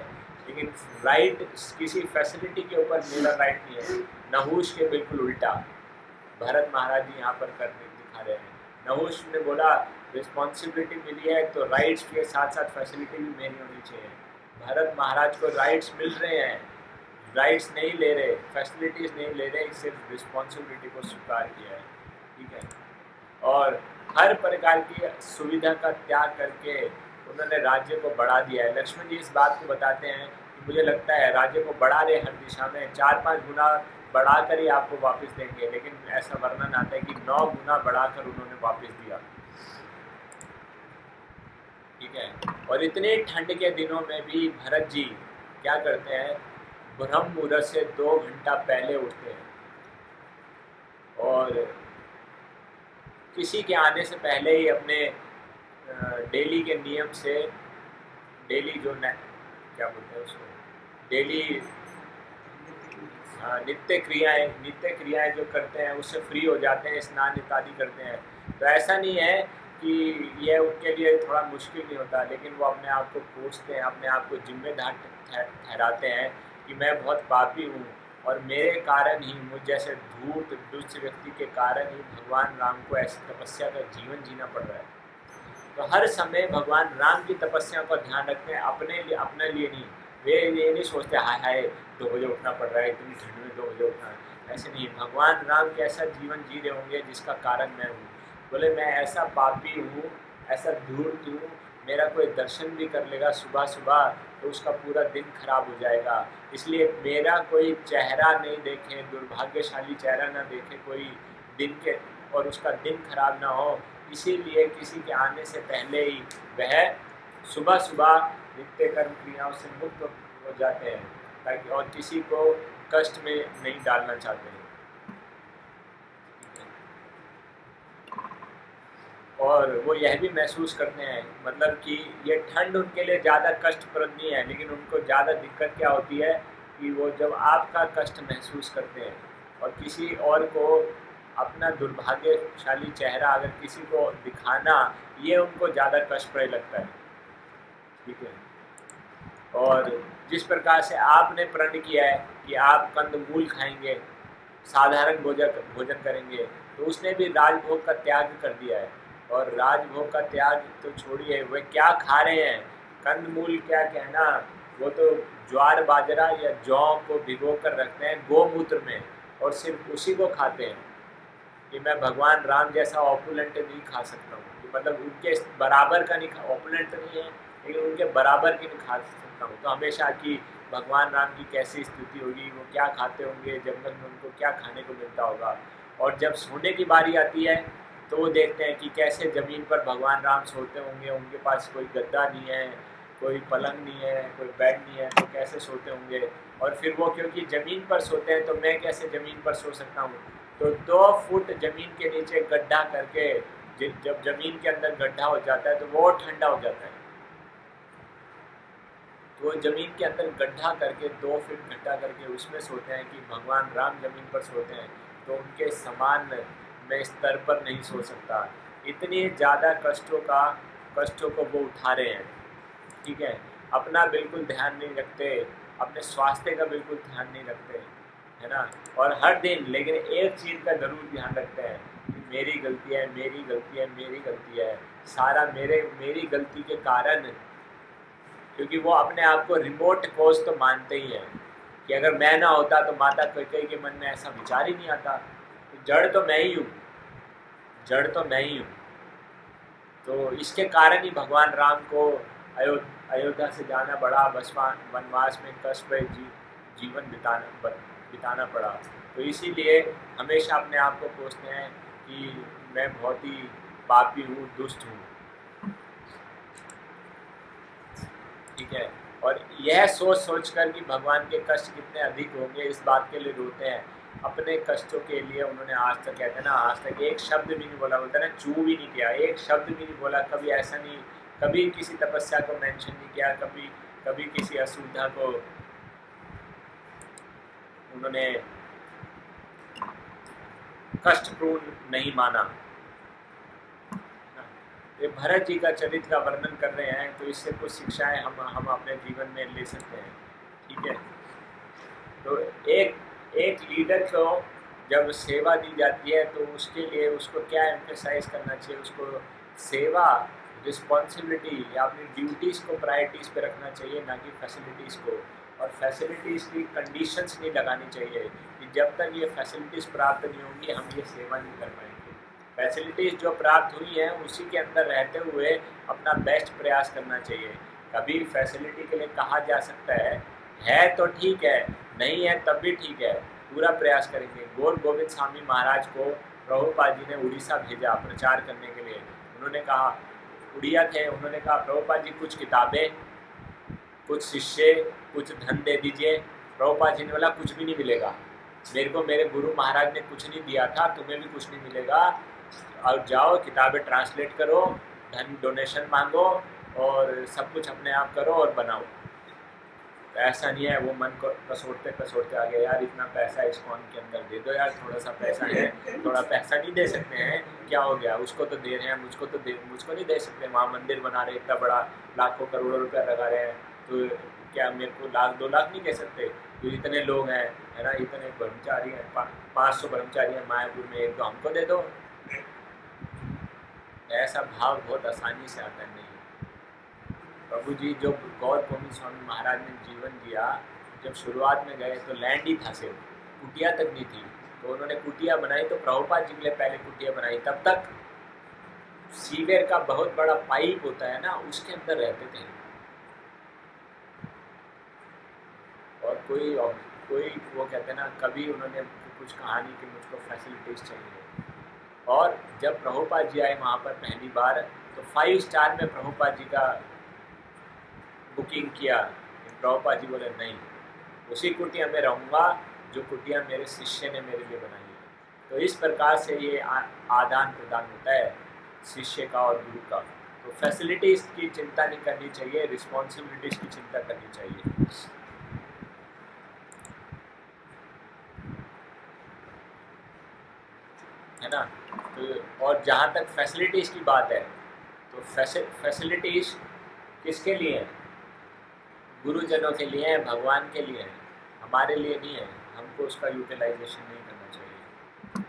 लेकिन राइट किसी फैसिलिटी के ऊपर मेरा राइट नहीं है। नहुष के बिल्कुल उल्टा भरत महाराज जी यहाँ पर करने दिखा रहे हैं। नहुष ने बोला रिस्पॉन्सिबिलिटी मिली है तो राइट्स के साथ साथ फैसिलिटी भी मेरी होनी चाहिए। भरत महाराज को राइट्स मिल रहे हैं, राइट्स नहीं ले रहे, फैसिलिटीज़ नहीं ले रहे, सिर्फ रिस्पॉन्सिबिलिटी को स्वीकार किया है, ठीक है। और हर प्रकार की सुविधा का त्याग करके उन्होंने राज्य को बढ़ा दिया है। लक्ष्मण जी इस बात को बताते हैं कि मुझे लगता है राज्य को बढ़ा रहे हर दिशा में, 4-5 गुना बढ़ाकर ही आपको वापस देंगे, लेकिन ऐसा वर्णन आता है कि 9 गुना बढ़ाकर उन्होंने वापस दिया, ठीक है। और इतने ठंड के दिनों में भी भरत जी क्या करते हैं, ब्रह्म मुहूर्त से 2 घंटा पहले उठते हैं, और किसी के आने से पहले ही अपने डेली के नियम से, डेली जो क्या बोलते हैं उसको, डेली नित्य क्रियाएं जो करते हैं उससे फ्री हो जाते हैं, स्नान इत्यादि करते हैं। तो ऐसा नहीं है कि यह उनके लिए थोड़ा मुश्किल नहीं होता, लेकिन वो अपने आप को कोसते हैं, अपने आप को जिम्मेदार ठहराते हैं कि मैं बहुत पापी हूँ, और मेरे कारण ही, मुझ जैसे धूर्त दुष्ट व्यक्ति के कारण ही भगवान राम को ऐसी तपस्या का जीवन जीना पड़ रहा है। तो हर समय भगवान राम की तपस्या का ध्यान रखते हैं, अपने लिए नहीं। वे ये नहीं सोचते हाय हाय 2 बजे उठना पड़ रहा है, इतनी ठंड में 2 बजे उठना है। ऐसे नहीं, भगवान राम कैसा जीवन जी रहे होंगे जिसका कारण मैं हूँ। बोले मैं ऐसा पापी हूँ, ऐसा धूर्त हूँ, मेरा कोई दर्शन भी कर लेगा सुबह सुबह तो उसका पूरा दिन खराब हो जाएगा, इसलिए मेरा कोई चेहरा नहीं देखे, दुर्भाग्यशाली चेहरा ना देखे कोई दिन के, और उसका दिन खराब ना हो, इसीलिए किसी के आने से पहले ही वह सुबह सुबह नित्य कर्म क्रियाओं से मुक्त हो जाते हैं, ताकि और किसी को कष्ट में नहीं डालना चाहते हैं। और वो यह भी महसूस करते हैं, मतलब कि ये ठंड उनके लिए ज़्यादा कष्टप्रद नहीं है, लेकिन उनको ज़्यादा दिक्कत क्या होती है कि वो जब आपका कष्ट महसूस करते हैं और किसी और को अपना दुर्भाग्यशाली चेहरा अगर किसी को दिखाना, ये उनको ज़्यादा कष्टप्रद लगता है। ठीक है। और जिस प्रकार से आपने प्रण किया है कि आप कंदमूल खाएंगे, साधारण भोजन करेंगे, तो उसने भी राजभोग का त्याग कर दिया है। और राजभोग का त्याग तो छोड़िए, वे क्या खा रहे हैं, कंदमूल क्या कहना, वो तो ज्वार बाजरा या जौ को भिगो कर रखते हैं गोमूत्र में और सिर्फ उसी को खाते हैं। कि मैं भगवान राम जैसा ऑपुलेंट नहीं खा सकता हूँ, मतलब उनके बराबर का नहीं, ऑपुलेंट तो नहीं है लेकिन उनके बराबर की नहीं खा सकता हूँ। तो हमेशा कि भगवान राम की कैसी स्थिति होगी, वो क्या खाते होंगे, जंगल में उनको क्या खाने को मिलता होगा। और जब सोने की बारी आती है तो वो देखते हैं कि कैसे ज़मीन पर भगवान राम सोते होंगे, उनके पास कोई गद्दा नहीं है, कोई पलंग नहीं है, कोई बेड नहीं है, तो कैसे सोते होंगे। और फिर वो क्योंकि ज़मीन पर सोते हैं तो मैं कैसे ज़मीन पर सो सकता हूँ, तो 2 फुट ज़मीन के नीचे गड्ढा करके, जब ज़मीन के अंदर गड्ढा हो जाता है तो वो ठंडा हो जाता है। तो वो ज़मीन के अंदर गड्ढा करके 2 फीट गड्ढा करके उसमें सोते हैं कि भगवान राम ज़मीन पर सोते हैं तो उनके समान मैं स्तर पर नहीं सो सकता। इतनी ज़्यादा कष्टों को वो उठा रहे हैं। ठीक है। अपना बिल्कुल ध्यान नहीं रखते, अपने स्वास्थ्य का बिल्कुल ध्यान नहीं रखते, है ना। और हर दिन लेकिन एक चीज़ का ज़रूर ध्यान रखते हैं कि मेरी गलती है, मेरी गलती है, मेरी गलती है, सारा मेरी गलती के कारण, क्योंकि वो अपने आप को रिमोट कॉज तो मानते ही हैं कि अगर मैं ना होता तो माता कैकेयी के मन में ऐसा विचार ही नहीं आता, तो जड़ तो मैं ही हूँ, जड़ तो मैं ही हूँ। तो इसके कारण ही भगवान राम को अयोध्या से जाना पड़ा, वनवास में कष्ट जीवन बिताना पड़ा। तो इसीलिए हमेशा अपने आप को कोसते हैं कि मैं बहुत ही पापी हूँ, दुष्ट हूँ। ठीक है। और यह सोच कर कि भगवान के कष्ट कितने अधिक होंगे, इस बात के लिए रोते हैं। अपने कष्टों के लिए उन्होंने आज तक, कहते हैं ना, आज तक एक शब्द भी नहीं बोला, बोलते ना, चू भी नहीं किया, एक शब्द भी नहीं बोला, कभी ऐसा नहीं, कभी किसी तपस्या को मेंशन नहीं किया, कभी किसी असुविधा को उन्होंने कष्टपूर्ण नहीं माना। ये भरत जी का चरित्र का वर्णन कर रहे हैं, तो इससे कुछ शिक्षाएं हम अपने जीवन में ले सकते हैं। ठीक है। तो एक लीडर को जब सेवा दी जाती है तो उसके लिए उसको क्या एम्फेसाइज करना चाहिए, उसको सेवा, रिस्पॉन्सिबिलिटी या अपनी ड्यूटीज़ को प्रायोरिटीज़ पे रखना चाहिए, ना कि फैसिलिटीज़ को। और फैसिलिटीज़ की कंडीशंस नहीं लगानी चाहिए कि जब तक ये फैसिलिटीज़ प्राप्त नहीं होंगी हम ये सेवा नहीं कर पाएंगे। फैसिलिटीज़ जो प्राप्त हुई हैं उसी के अंदर रहते हुए अपना बेस्ट प्रयास करना चाहिए। कभी फैसिलिटी के लिए कहा जा सकता है तो ठीक है, नहीं है तब भी ठीक है, पूरा प्रयास करेंगे। गौर गोविंद स्वामी महाराज को प्रभुपाद जी ने उड़ीसा भेजा प्रचार करने के लिए। उन्होंने कहा, उड़िया थे, उन्होंने कहा प्रभुपाद जी कुछ किताबें, कुछ शिष्य, कुछ धन दे दीजिए। प्रभुपाद जी ने बोला कुछ भी नहीं मिलेगा, मेरे को मेरे गुरु महाराज ने कुछ नहीं दिया था, तुम्हें भी कुछ नहीं मिलेगा। और जाओ किताबें ट्रांसलेट करो, धन डोनेशन मांगो और सब कुछ अपने आप करो और बनाओ। तो ऐसा नहीं है। वो मन को कसोटते आ गया, यार इतना पैसा इस्कॉन के अंदर दे दो यार, थोड़ा सा पैसा है, थोड़ा पैसा नहीं दे सकते हैं, क्या हो गया, उसको तो दे रहे हैं, मुझको नहीं दे सकते। वहाँ मंदिर बना रहे, इतना बड़ा, लाखों करोड़ों रुपया लगा रहे हैं, तो क्या मेरे को 1-2 लाख नहीं कह सकते? तो इतने लोग हैं, है ना, इतने ब्रह्मचारी हैं, 500 ब्रह्मचारी हैं मायापुर में, एक तो हमको दे दो। ऐसा भाव बहुत आसानी से आता नहीं। प्रभु जी जो गौर गोविंद स्वामी महाराज ने जीवन दिया, जब शुरुआत में गए तो लैंड ही था सिर्फ, कुटिया तक नहीं थी, तो उन्होंने कुटिया बनाई, तो प्रभुपाद जी के लिए पहले कुटिया बनाई। तब तक सीवर का बहुत बड़ा पाइप होता है ना, उसके अंदर रहते थे। और कोई वो कहते हैं ना, कभी उन्होंने कुछ कहानी कि मुझको फैसिलिटीज चाहिए। और जब प्रभुपाद जी आए वहाँ पर पहली बार, तो 5 स्टार में प्रभुपाद जी का बुकिंग किया। प्रभुपाद जी बोले नहीं, उसी कुटिया में रहूँगा जो कुटिया मेरे शिष्य ने मेरे लिए बनाई है। तो इस प्रकार से ये आदान प्रदान होता है शिष्य का और गुरु का। तो फैसिलिटीज़ की चिंता नहीं करनी चाहिए, रिस्पॉन्सिबिलिटीज़ की चिंता करनी चाहिए, है ना। तो और जहाँ तक फैसिलिटीज़ की बात है, तो फैसिलिटीज़ किसके लिए हैं? गुरुजनों के लिए हैं, भगवान के लिए हैं, हमारे लिए नहीं है। हमको उसका यूटिलाइजेशन नहीं करना चाहिए।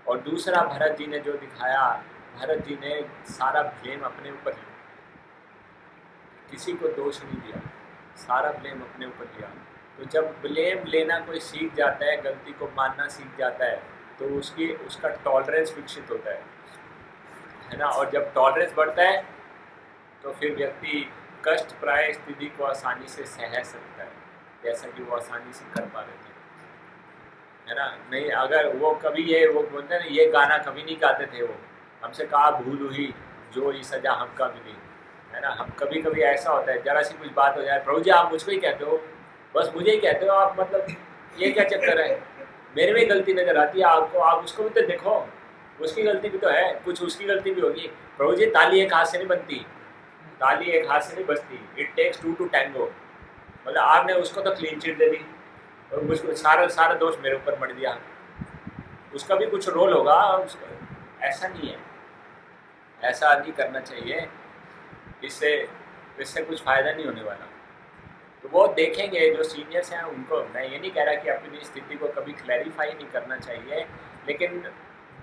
और दूसरा, भरत जी ने जो दिखाया, भरत जी ने सारा ब्लेम अपने ऊपर लिया, किसी को दोष नहीं दिया, सारा ब्लेम अपने ऊपर लिया। तो जब ब्लेम लेना कोई सीख जाता है, गलती को मानना सीख जाता है, तो उसका टॉलरेंस विकसित होता है ना। और जब टॉलरेंस बढ़ता है तो फिर व्यक्ति कष्टप्राय स्थिति को आसानी से सह सकता है, जैसा कि वो आसानी से कर पा रहे थे, है ना। नहीं, अगर वो कभी वो बोलते हैं ना, ये गाना कभी नहीं गाते थे वो, हमसे कहा भूल हुई जो ये सजा हमका मिली, है ना। हम कभी कभी ऐसा होता है, जरा सी कुछ बात हो जाए, प्रभु जी आप मुझको ही कहते हो, बस मुझे ही कहते हो आप, मतलब ये क्या चक्कर है, मेरे में गलती नजर आती है आपको, आप उसको भी तो देखो, उसकी गलती भी तो है, कुछ उसकी गलती भी होगी। प्रभु जी ताली एक हाथ से नहीं बनती, ताली एक हाथ से नहीं बजती, इट टेक्स 2 to tango। मतलब आपने उसको तो क्लीन चिट दे दी और मुझको सारा दोष मेरे ऊपर मर दिया, उसका भी कुछ रोल होगा उसका। ऐसा नहीं है, ऐसा नहीं करना चाहिए, इससे कुछ फ़ायदा नहीं होने वाला। तो वो देखेंगे जो सीनियर्स हैं उनको, मैं ये नहीं कह रहा कि अपनी स्थिति को कभी क्लैरिफाई नहीं करना चाहिए, लेकिन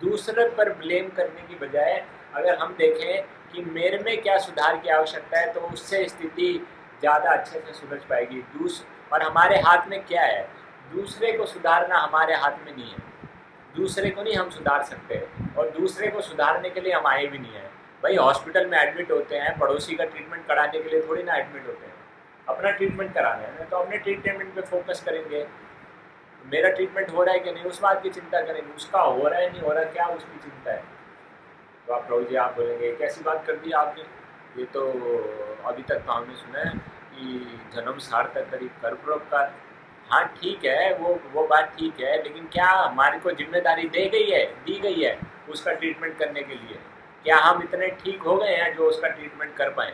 दूसरे पर ब्लेम करने की बजाय अगर हम देखें कि मेरे में क्या सुधार की आवश्यकता है, तो उससे स्थिति ज़्यादा अच्छे से सुलझ पाएगी। और हमारे हाथ में क्या है, दूसरे को सुधारना हमारे हाथ में नहीं है, दूसरे को नहीं हम सुधार सकते, और दूसरे को सुधारने के लिए हम आए भी नहीं हैं। भाई हॉस्पिटल में एडमिट होते हैं, पड़ोसी का ट्रीटमेंट कराने के लिए थोड़ी ना एडमिट होते हैं, अपना ट्रीटमेंट कराना है तो अपने ट्रीटमेंट पे फोकस करेंगे। मेरा ट्रीटमेंट हो रहा है कि नहीं, उस बात की चिंता करेंगे, उसका हो रहा है नहीं हो रहा क्या उसकी चिंता है। तो आप प्रभु जी आप बोलेंगे कैसी बात कर दी आपने, ये तो अभी तक तो हमने सुना है कि जन्म सार्थक करी कर परोपकार। हाँ ठीक है, वो बात ठीक है, लेकिन क्या हमारे को जिम्मेदारी दी गई है उसका ट्रीटमेंट करने के लिए? क्या हम इतने ठीक हो गए हैं जो उसका ट्रीटमेंट कर पाएँ?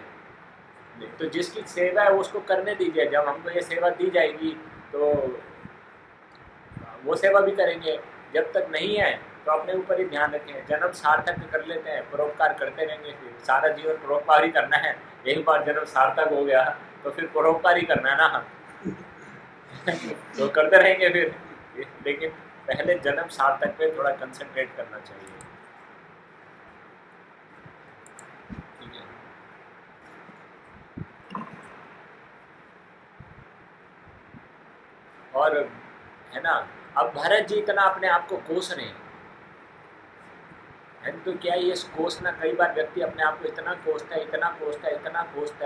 तो जिसकी सेवा है उसको करने दीजिए, जब हमको ये सेवा दी जाएगी तो वो सेवा भी करेंगे। जब तक नहीं है तो अपने ऊपर ही ध्यान रखें, जन्म सार्थक कर लेते हैं, परोपकार करते रहेंगे, फिर सारा जीवन परोपकार ही करना है। एक बार जन्म सार्थक हो गया तो फिर परोपकार ही करना है ना तो करते रहेंगे फिर, लेकिन पहले जन्म सार्थक पे थोड़ा कंसंट्रेट करना चाहिए, ठीक है। और है ना, अब भरत जी इतना अपने आप को कोस रहे हैं, है तो क्या ये कोसना, कई बार व्यक्ति अपने आप को इतना कोसता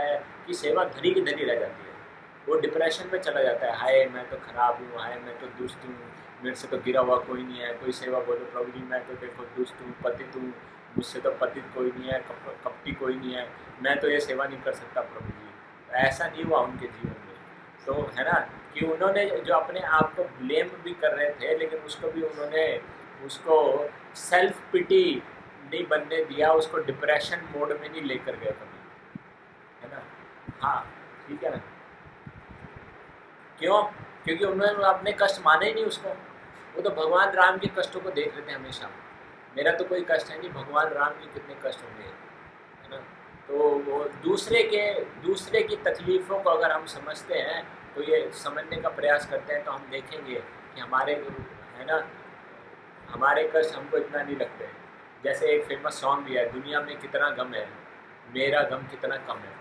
है कि सेवा धरी की धरी रह जाती है, वो डिप्रेशन में चला जाता है, हाय मैं तो खराब हूँ, हाय मैं तो दुष्ट हूँ, मेरे से तो गिरा हुआ कोई नहीं है, कोई सेवा बोलो प्रभु जी मैं तो देखो दुष्ट हूँ, पतित हूँ, मुझसे तो पतित कोई नहीं है, कपटी कोई नहीं है, मैं तो ये सेवा नहीं कर सकता प्रभु जी। ऐसा नहीं हुआ उनके जीवन में, तो है ना, कि उन्होंने जो अपने आप को ब्लेम भी कर रहे थे, लेकिन उसको सेल्फ पिटी नहीं बनने दिया, उसको डिप्रेशन मोड में नहीं लेकर गए कभी, है ना। हाँ ठीक है ना, क्यों? क्योंकि उन्होंने अपने कष्ट माने ही नहीं उसको, वो तो भगवान राम के कष्टों को देख रहे थे हमेशा, मेरा तो कोई कष्ट है नहीं, भगवान राम के कितने कष्ट होंगे, है ना। तो वो दूसरे की तकलीफ़ों को अगर हम समझते हैं, तो ये समझने का प्रयास करते हैं, तो हम देखेंगे कि हमारे, है ना, हमारे कष्ट हमको इतना नहीं लगते। जैसे एक फेमस सॉन्ग भी है, दुनिया में कितना गम है, मेरा गम कितना कम है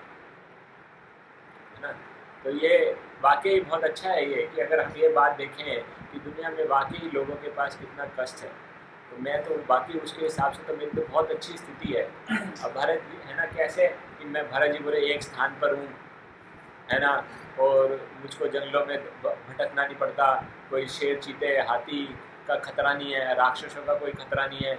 ना। तो ये वाकई बहुत अच्छा है ये कि अगर हम ये बात देखें कि दुनिया में वाकई लोगों के पास कितना कष्ट है, तो मैं तो बाकी उसके हिसाब से तो मेरी तो बहुत अच्छी स्थिति है। अब भरत जी है ना, कैसे कि मैं भरत जी बोले एक स्थान पर हूँ, है ना, और मुझको जंगलों में भटकना नहीं पड़ता, कोई शेर चीते हाथी का खतरा नहीं है, राक्षसों का कोई खतरा नहीं है।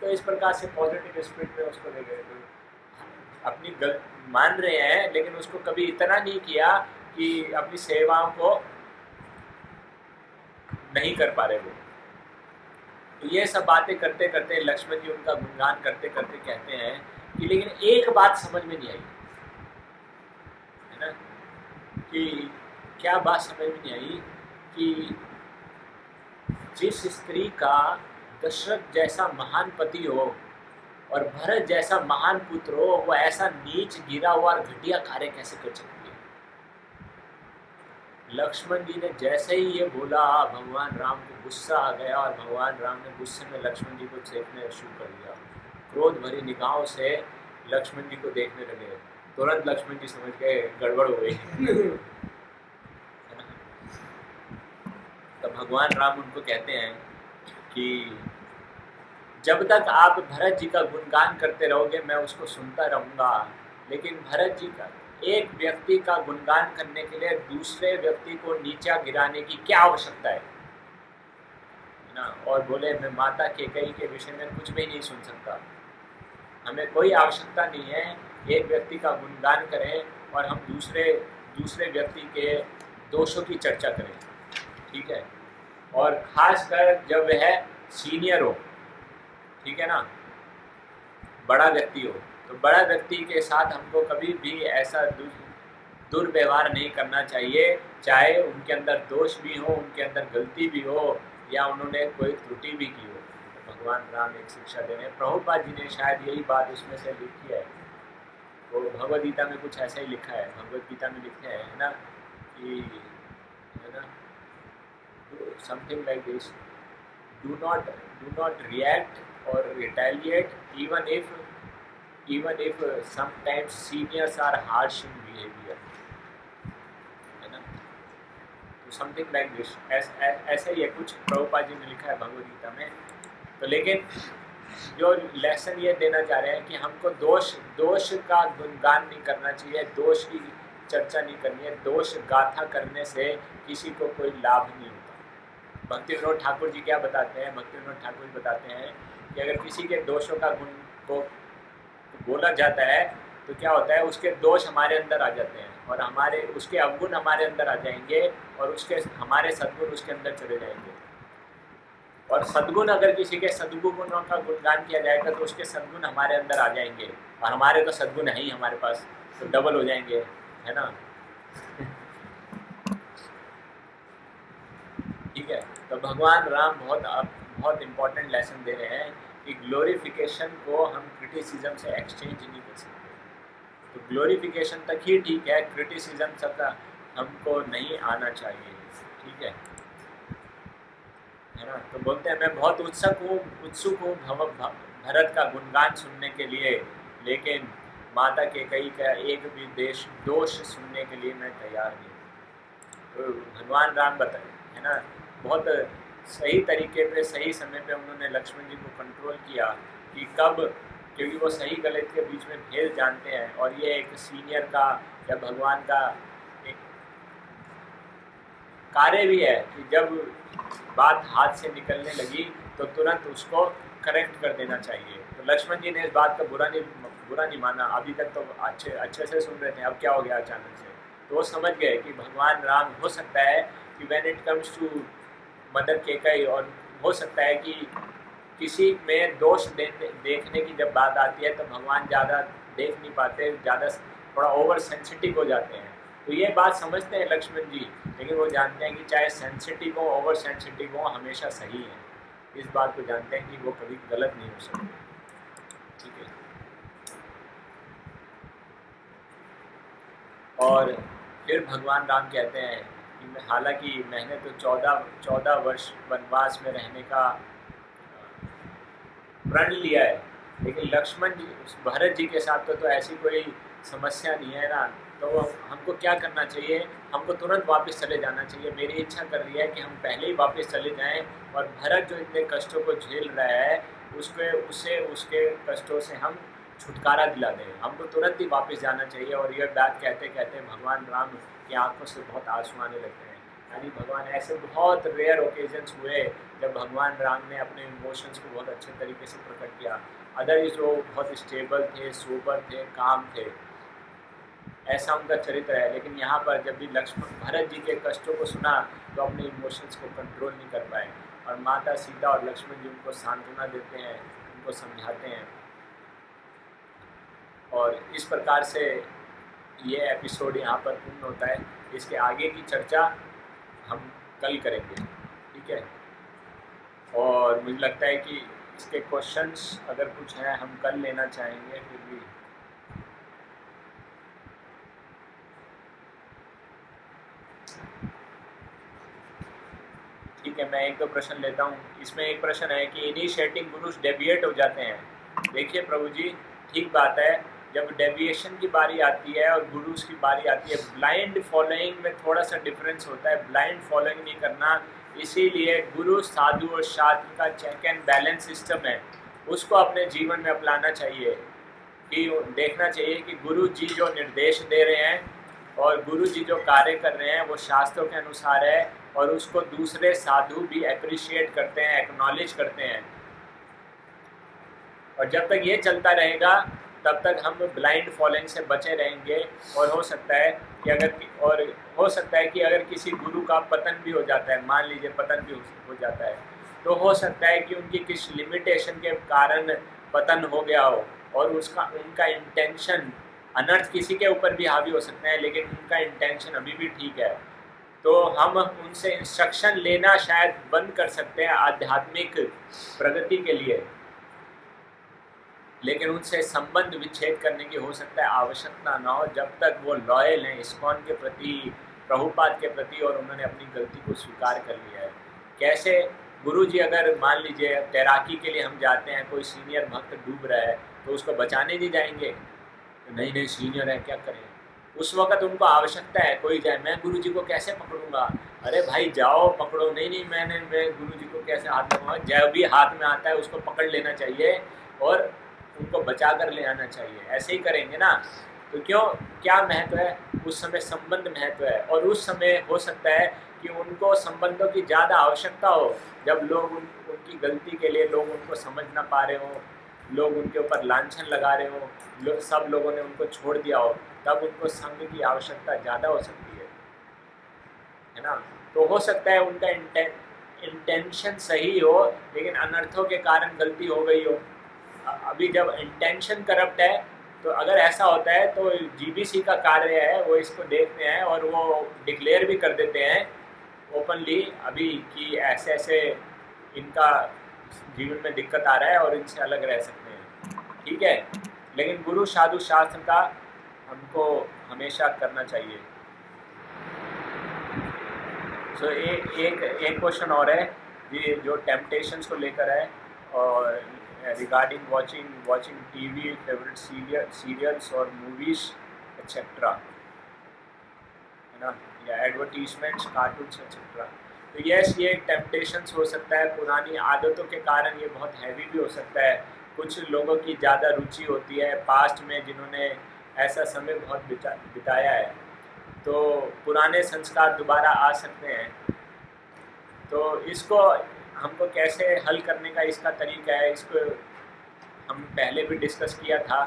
तो इस प्रकार से पॉजिटिव स्पिरिट में उसको ले गए, तो अपनी गल मान रहे हैं, लेकिन उसको कभी इतना नहीं किया कि अपनी सेवाओं को नहीं कर पा रहे वो। तो ये सब बातें करते करते लक्ष्मण जी उनका गुणगान करते करते कहते हैं कि लेकिन एक बात समझ में नहीं आई, है ना, कि क्या बात समझ में नहीं आई कि जिस स्त्री का दशरथ जैसा महान पति हो और भरत जैसा महान पुत्र हो, वो ऐसा नीच गिरा हुआ और घटिया कार्य कैसे कर सकती है। लक्ष्मण जी ने जैसे ही ये बोला, भगवान राम को गुस्सा आ गया और भगवान राम ने गुस्से में लक्ष्मण जी को देखने शुरू कर दिया। क्रोध भरी निगाहों से लक्ष्मण जी को देखने लगे। तुरंत लक्ष्मण जी समझ गए गड़बड़ हो गई। तो भगवान राम उनको कहते हैं कि जब तक आप भरत जी का गुणगान करते रहोगे मैं उसको सुनता रहूँगा, लेकिन भरत जी का एक व्यक्ति का गुणगान करने के लिए दूसरे व्यक्ति को नीचा गिराने की क्या आवश्यकता है ना। और बोले मैं माता कैकेयी के विषय में कुछ भी नहीं सुन सकता, हमें कोई आवश्यकता नहीं है एक व्यक्ति का गुणगान करें और हम दूसरे व्यक्ति के दोषों की चर्चा करें, ठीक है, और खासकर जब वह सीनियर हो, ठीक है ना, बड़ा व्यक्ति हो, तो बड़ा व्यक्ति के साथ हमको कभी भी ऐसा दुर्व्यवहार नहीं करना चाहिए, चाहे उनके अंदर दोष भी हो, उनके अंदर गलती भी हो या उन्होंने कोई त्रुटि भी की हो। तो भगवान राम एक शिक्षा दे रहे हैं। प्रभुपाद जी ने शायद यही बात उसमें से लिखी है, वो भगवद गीता में कुछ ऐसा ही लिखा है, भगवद गीता में लिखे है ना कि, है ना, something like this, do not react or retaliate even if sometimes seniors are harsh in behavior, है ना। तो समथिंग लाइक दिस ऐसा ही है कुछ, प्रभुपाद जी ने लिखा है भगवद गीता में। तो लेकिन जो लेसन ये देना चाह रहे हैं कि हमको दोष का गुणगान नहीं करना चाहिए, दोष की चर्चा नहीं करनी है, दोष गाथा करने से किसी को कोई लाभ नहीं होता। भक्ति विनोद ठाकुर जी क्या बताते हैं, भक्ति विनोद ठाकुर जी बताते हैं कि अगर किसी के दोषों का गुण को बोला जाता है तो क्या होता है, उसके दोष हमारे अंदर आ जाते हैं और हमारे उसके अवगुण हमारे अंदर आ जाएंगे और हमारे सद्गुण उसके अंदर चले जाएंगे। और सद्गुण, अगर किसी के सद्गुणों का गुणगान किया जाएगा तो उसके सद्गुण हमारे अंदर आ जाएंगे और हमारे तो सद्गुण है ही हमारे पास, तो डबल हो जाएंगे, है ना। ठीक है, तो भगवान राम बहुत इम्पोर्टेंट लेसन दे रहे हैं कि ग्लोरिफिकेशन को हम क्रिटिसिज्म से एक्सचेंज नहीं कर सकते। तो ग्लोरिफिकेशन तक ही ठीक है, क्रिटिसिज्म तक हमको नहीं आना चाहिए, ठीक है ना। तो बोलते हैं मैं बहुत उत्सुक हूँ भरत का गुणगान सुनने के लिए, लेकिन माता कैकेयी का एक भी दोष सुनने के लिए मैं तैयार नहीं। तो भगवान राम बताए, है ना, बहुत सही तरीके पे सही समय पे उन्होंने लक्ष्मण जी को कंट्रोल किया कि कब, क्योंकि वो सही गलत के बीच में भेद जानते हैं और ये एक सीनियर का या भगवान का एक कार्य भी है कि जब बात हाथ से निकलने लगी तो तुरंत उसको करेक्ट कर देना चाहिए। तो लक्ष्मण जी ने इस बात का बुरा नहीं माना, अभी तक तो अच्छे से सुन रहे थे, अब क्या हो गया अचानक से। तो वो समझ गए कि भगवान राम हो सकता है कि when it comes to mother Kaikeyi, और हो सकता है कि किसी में दोष देखने की जब बात आती है तो भगवान ज़्यादा देख नहीं पाते, ज़्यादा थोड़ा ओवर सेंसिटिव हो जाते हैं। तो ये बात समझते हैं लक्ष्मण जी, लेकिन वो जानते हैं कि चाहे सेंसिटिव हो, ओवर सेंसिटिव हो, हमेशा सही है। इस बात को जानते हैं कि वो कभी गलत नहीं हो सकते, ठीक है। और फिर भगवान राम कहते हैं कि हालांकि मैंने तो 14 वर्ष वनवास में रहने का प्रण लिया है, लेकिन लक्ष्मण जी भरत जी के साथ तो ऐसी कोई समस्या नहीं है ना, तो हमको क्या करना चाहिए, हमको तुरंत वापस चले जाना चाहिए। मेरी इच्छा कर रही है कि हम पहले ही वापस चले जाएं और भरत जो इतने कष्टों को झेल रहा है उसे उसके कष्टों से हम छुटकारा दिला दें। हमको तुरंत ही वापस जाना चाहिए। और ये बात कहते कहते भगवान राम की आंखों से बहुत आंसू आने लगते हैं। यानी भगवान ऐसे बहुत रेयर ओकेजन्स हुए जब भगवान राम ने अपने इमोशंस को बहुत अच्छे तरीके से प्रकट किया। अदरवाइज वो बहुत स्टेबल थे, सोबर थे, काम थे, ऐसा उनका चरित्र है। लेकिन यहाँ पर जब भी लक्ष्मण भरत जी के कष्टों को सुना तो अपने इमोशंस को कंट्रोल नहीं कर पाए और माता सीता और लक्ष्मण जी उनको सांत्वना देते हैं, उनको समझाते हैं। और इस प्रकार से ये एपिसोड यहाँ पर पूर्ण होता है। इसके आगे की चर्चा हम कल करेंगे, ठीक है। और मुझे लगता है कि इसके क्वेश्चंस अगर कुछ हैं हम कल लेना चाहेंगे। फिर भी ठीक है, मैं एक दो प्रश्न लेता हूँ। इसमें एक प्रश्न है कि इनिशिएटिंग गुरुज डेविएट हो जाते हैं। देखिए प्रभु जी, ठीक बात है, जब डेविएशन की बारी आती है और गुरुज की बारी आती है, ब्लाइंड फॉलोइंग में थोड़ा सा डिफरेंस होता है। ब्लाइंड फॉलोइंग नहीं करना, इसीलिए गुरु साधु और शास्त्र का चेक एंड बैलेंस सिस्टम है, उसको अपने जीवन में अपनाना चाहिए। कि देखना चाहिए कि गुरु जी जो निर्देश दे रहे हैं और गुरु जी जो कार्य कर रहे हैं वो शास्त्रों के अनुसार है और उसको दूसरे साधु भी अप्रिशिएट करते हैं, एक्नॉलेज करते हैं। और जब तक ये चलता रहेगा तब तक हम ब्लाइंड फॉलोइंग से बचे रहेंगे। और हो सकता है कि अगर किसी गुरु का पतन भी हो जाता है, मान लीजिए पतन भी हो जाता है, तो हो सकता है कि उनकी किस लिमिटेशन के कारण पतन हो गया हो और उनका इंटेंशन, अनर्थ किसी के ऊपर भी हावी हो सकते हैं लेकिन उनका इंटेंशन अभी भी ठीक है। तो हम उनसे इंस्ट्रक्शन लेना शायद बंद कर सकते हैं आध्यात्मिक प्रगति के लिए, लेकिन उनसे संबंध विच्छेद करने की हो सकता है आवश्यकता ना हो जब तक वो लॉयल हैं इस्कॉन के प्रति, प्रभुपाद के प्रति, और उन्होंने अपनी गलती को स्वीकार कर लिया है। कैसे गुरु जी, अगर मान लीजिए तैराकी के लिए हम जाते हैं, कोई सीनियर भक्त डूब रहा है तो उसको बचाने नहीं जाएंगे, नहीं सीनियर है क्या करें। उस वक्त उनको आवश्यकता है कोई जाए, मैं गुरु जी को कैसे पकड़ूंगा, अरे भाई जाओ पकड़ो, नहीं मैं गुरु जी को कैसे हाथ लगाऊंगा, जब भी हाथ में आता है उसको पकड़ लेना चाहिए और उनको बचा कर ले आना चाहिए। ऐसे ही करेंगे ना तो क्या महत्व है, उस समय संबंध महत्व है। और उस समय हो सकता है कि उनको संबंधों की ज़्यादा आवश्यकता हो, जब लोग उनकी गलती के लिए लोग उनको समझ ना पा रहे हो, लोग उनके ऊपर लांछन लगा रहे हो, सब लोगों ने उनको छोड़ दिया हो, तब उनको संग की आवश्यकता ज़्यादा हो सकती है ना। तो हो सकता है उनका इंटेंशन सही हो लेकिन अनर्थों के कारण गलती हो गई हो। अभी जब इंटेंशन करप्ट है तो अगर ऐसा होता है तो जीबीसी का कार्य है, वो इसको देखते हैं और वो डिक्लेयर भी कर देते हैं ओपनली अभी कि ऐसे ऐसे इनका जीवन में दिक्कत आ रहा है और इनसे अलग रह सकते हैं, ठीक है। लेकिन गुरु साधु शास्त्र का हमको हमेशा करना चाहिए। तो एक क्वेश्चन और है ये जो टेम्पटेशंस को लेकर है और regarding watching TV, favourite serials और मूवीज एक्सेट्रा, है ना, या एडवर्टीजमेंट्स, कार्टून्स एक्सेट्रा। तो यस, ये टेम्पटेशंस हो सकता है, पुरानी आदतों के कारण ये बहुत हैवी भी हो सकता है। कुछ लोगों की ज़्यादा रुचि होती है पास्ट में जिन्होंने ऐसा समय बहुत बिताया है, तो पुराने संस्कार दोबारा आ सकते हैं। तो इसको हमको कैसे हल करने का इसका तरीका है, इसको हम पहले भी डिस्कस किया था।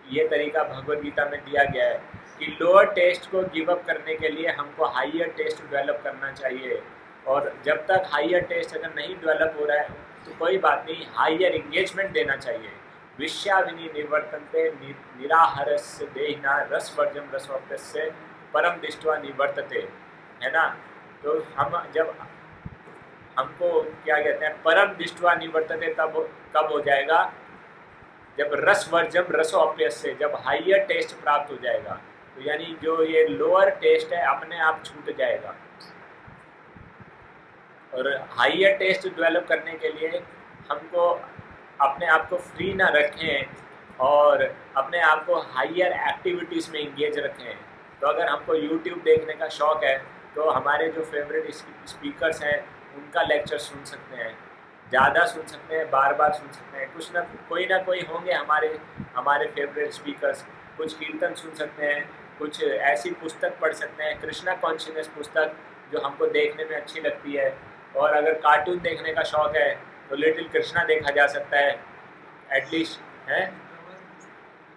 ये तरीका भगवद गीता में दिया गया है कि लोअर टेस्ट को गिव अप करने के लिए हमको हाइयर टेस्ट डेवलप करना चाहिए। और जब तक हाइयर टेस्ट अगर नहीं डेवलप हो रहा है तो कोई बात नहीं, हाइयर इंगेजमेंट देना चाहिए। विश्याविनी निवर्तन्ते निराहारस्य देहिना रसवर्जम रसोप्यस्य परम दृष्ट्वा निवर्तते, है ना। तो हम जब हमको क्या कहते हैं परम दृष्ट्वा निवर्तते, तब कब हो जाएगा, जब रसवर्जम रसोप्यस्य, जब हाइयर टेस्ट प्राप्त हो जाएगा। तो यानी जो ये लोअर टेस्ट है अपने आप छूट जाएगा। और हाइयर टेस्ट डेवलप करने के लिए हमको अपने आप को फ्री ना रखें और अपने आप को हाइयर एक्टिविटीज़ में इंगेज रखें। तो अगर हमको यूट्यूब देखने का शौक़ है तो हमारे जो फेवरेट स्पीकर्स हैं उनका लेक्चर सुन सकते हैं, ज़्यादा सुन सकते हैं, बार बार सुन सकते हैं। कुछ ना कोई होंगे हमारे हमारे फेवरेट स्पीकर्स। कुछ कीर्तन सुन सकते हैं, कुछ ऐसी पुस्तक पढ़ सकते हैं, कृष्णा कॉन्शियसनेस पुस्तक जो हमको देखने में अच्छी लगती है। और अगर कार्टून देखने का शौक़ है तो लिटिल कृष्णा देखा जा सकता है एटलीस्ट, है।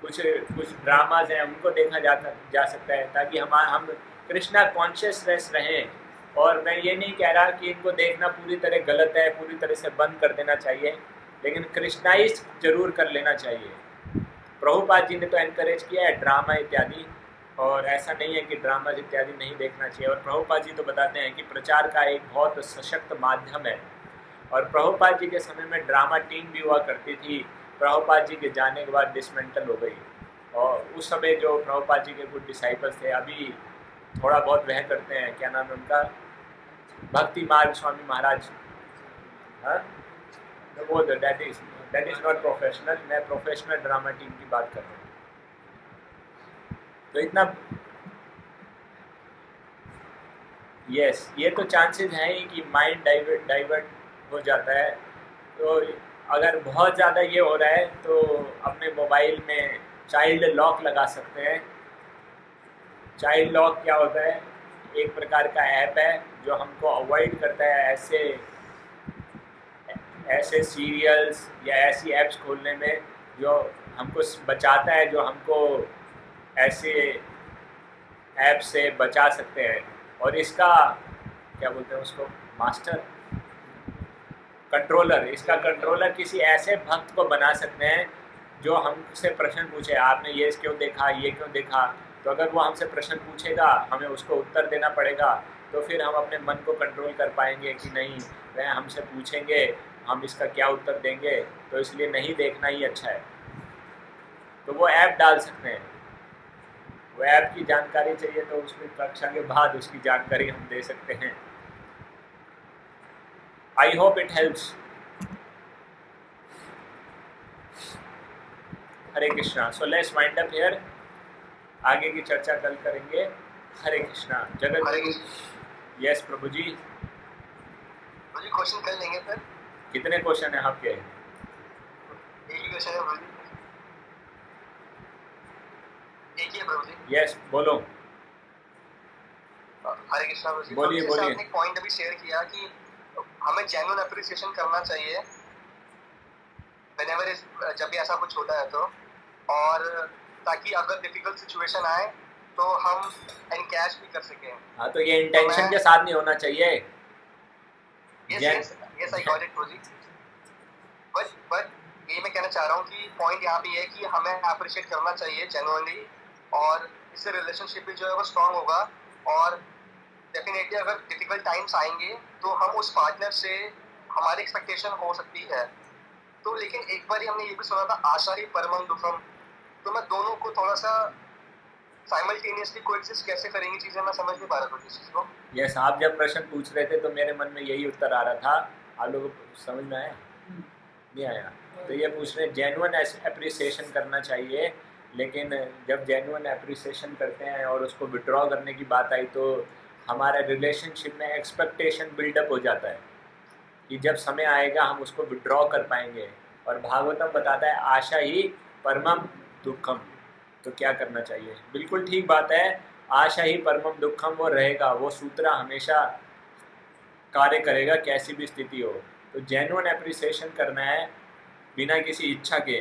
कुछ कुछ ड्रामाज हैं उनको देखा जा सकता है, ताकि हम कृष्णा कॉन्शियसनेस रहें। और मैं ये नहीं कह रहा कि इनको देखना पूरी तरह गलत है, पूरी तरह से बंद कर देना चाहिए, लेकिन कृष्णाइज जरूर कर लेना चाहिए। प्रभुपाद जी ने तो एनकरेज किया है ड्रामा इत्यादि, और ऐसा नहीं है कि ड्रामा इत्यादि नहीं देखना चाहिए। और प्रभुपाद जी तो बताते हैं कि प्रचार का एक बहुत सशक्त माध्यम है। और प्रभुपाद जी के समय में ड्रामा टीम भी हुआ करती थी, प्रभुपाद जी के जाने के बाद डिसमेंटल हो गई। और उस समय जो प्रभुपाद जी के कुछ डिसाइपल्स थे, अभी थोड़ा बहुत वह करते हैं, क्या नाम है उनका, भक्ति मार्ग स्वामी महाराज, हाँ, तो वो दैट इज़ नॉट प्रोफेशनल। मैं प्रोफेशनल ड्रामा टीम की बात कर रहा हूँ। तो इतना यस, ये तो चांसेस हैं ही कि माइंड डाइवर्ट हो जाता है। तो अगर बहुत ज़्यादा ये हो रहा है तो अपने मोबाइल में चाइल्ड लॉक लगा सकते हैं। चाइल्ड लॉक क्या होता है, एक प्रकार का ऐप है जो हमको अवॉइड करता है ऐसे सीरियल्स या ऐसी ऐप्स खोलने में, जो हमको बचाता है, जो हमको ऐसे ऐप से बचा सकते हैं। और इसका क्या बोलते हैं उसको, मास्टर कंट्रोलर, इसका कंट्रोलर किसी ऐसे भक्त को बना सकते हैं जो हमसे प्रश्न पूछे, आपने ये क्यों देखा, ये क्यों देखा। तो अगर वो हमसे प्रश्न पूछेगा, हमें उसको उत्तर देना पड़ेगा, तो फिर हम अपने मन को कंट्रोल कर पाएंगे कि नहीं, वह हमसे पूछेंगे, हम इसका क्या उत्तर देंगे, तो इसलिए नहीं देखना ही अच्छा है। तो वो ऐप डाल सकते हैं। वो ऐप की जानकारी चाहिए तो उसकी कक्षा के बाद उसकी जानकारी हम दे सकते हैं। I hope it helps. Hare Krishna. So let's wind up here, आगे की चर्चा कल करेंगे। हरे कृष्णा। जगत गुरु। यस प्रभु जी। क्वेश्चन कर लेंगे फिर। कितने क्वेश्चन है आपके? एक ही क्वेश्चन है प्रभु जी। एक ही है प्रभु जी। यस बोलो। हरे कृष्णा प्रभु जी। बोलिए बोलिए। आपने पॉइंट अभी शेयर किया कि हमें जेन्युइन अप्रिसिएशन करना चाहिए व्हेनेवर जब भी ऐसा कुछ होता है तो, और ताकि अगर डिफिकल्ट सिचुएशन आए तो हम एनकैश भी कर सकें। हाँ, तो ये इंटेंशन के साथ नहीं होना चाहिए। Yes I got it Prabhu ji. But ये मैं कहना चाह रहा हूँ कि पॉइंट यहाँ भी है कि हमें अप्रिशिएट करना चाहिए जेन्युइनली, और इससे रिलेशनशिप भी जो है वो स्ट्रांग होगा। और डेफिनेटली अगर डिफिकल्ट टाइम्स आएंगे तो हम उस पार्टनर से, हमारी एक्सपेक्टेशन हो सकती है तो, लेकिन एक बार हमने ये भी सुना था, आशा ही परमम दुखम। तो मैं दोनों को थोड़ा सा साइमल्टेनियसली कोएग्जिस्ट कैसे करेंगी चीज़ें, मैं समझ नहीं पा रहा था इस चीज़ को। यस, आप जब प्रश्न पूछ रहे थे तो मेरे मन में यही उत्तर आ रहा था। आप लोगों को समझ में आया? नहीं आया? तो ये पूछ रहे जेन्युइन अप्रिसिएशन करना चाहिए, लेकिन जब जेन्युइन अप्रिसिएशन करते हैं और उसको विड्रॉ करने की बात आई तो हमारे रिलेशनशिप में एक्सपेक्टेशन बिल्डअप हो जाता है कि जब समय आएगा हम उसको विड्रॉ कर पाएंगे। और भागवतम बताता है आशा ही परमम दुखम। तो क्या करना चाहिए? बिल्कुल ठीक बात है, आशा ही परमम दुखम वो रहेगा, वो सूत्र हमेशा कार्य करेगा कैसी भी स्थिति हो। तो जेन्युइन अप्रिसिएशन करना है बिना किसी इच्छा के,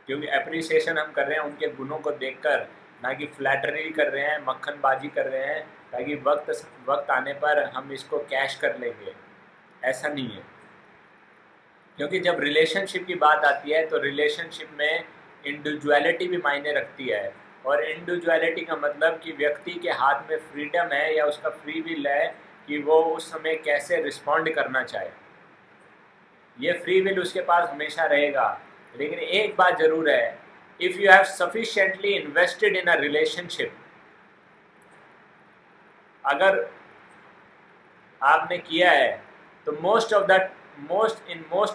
क्योंकि अप्रिसिएशन हम कर रहे हैं उनके गुणों को देखकर, ना कि फ्लैटरी कर रहे हैं, मक्खनबाजी कर रहे हैं ताकि वक्त आने पर हम इसको कैश कर लेंगे। ऐसा नहीं है, क्योंकि जब रिलेशनशिप की बात आती है तो रिलेशनशिप में इंडिविजुअलिटी भी मायने रखती है। और इंडिविजुअलिटी का मतलब कि व्यक्ति के हाथ में फ्रीडम है या उसका फ्री विल है कि वो उस समय कैसे रिस्पॉन्ड करना चाहे। ये फ्री विल उसके पास हमेशा रहेगा। लेकिन एक बात ज़रूर है, if you have sufficiently invested in a relationship, अगर आपने किया है तो मोस्ट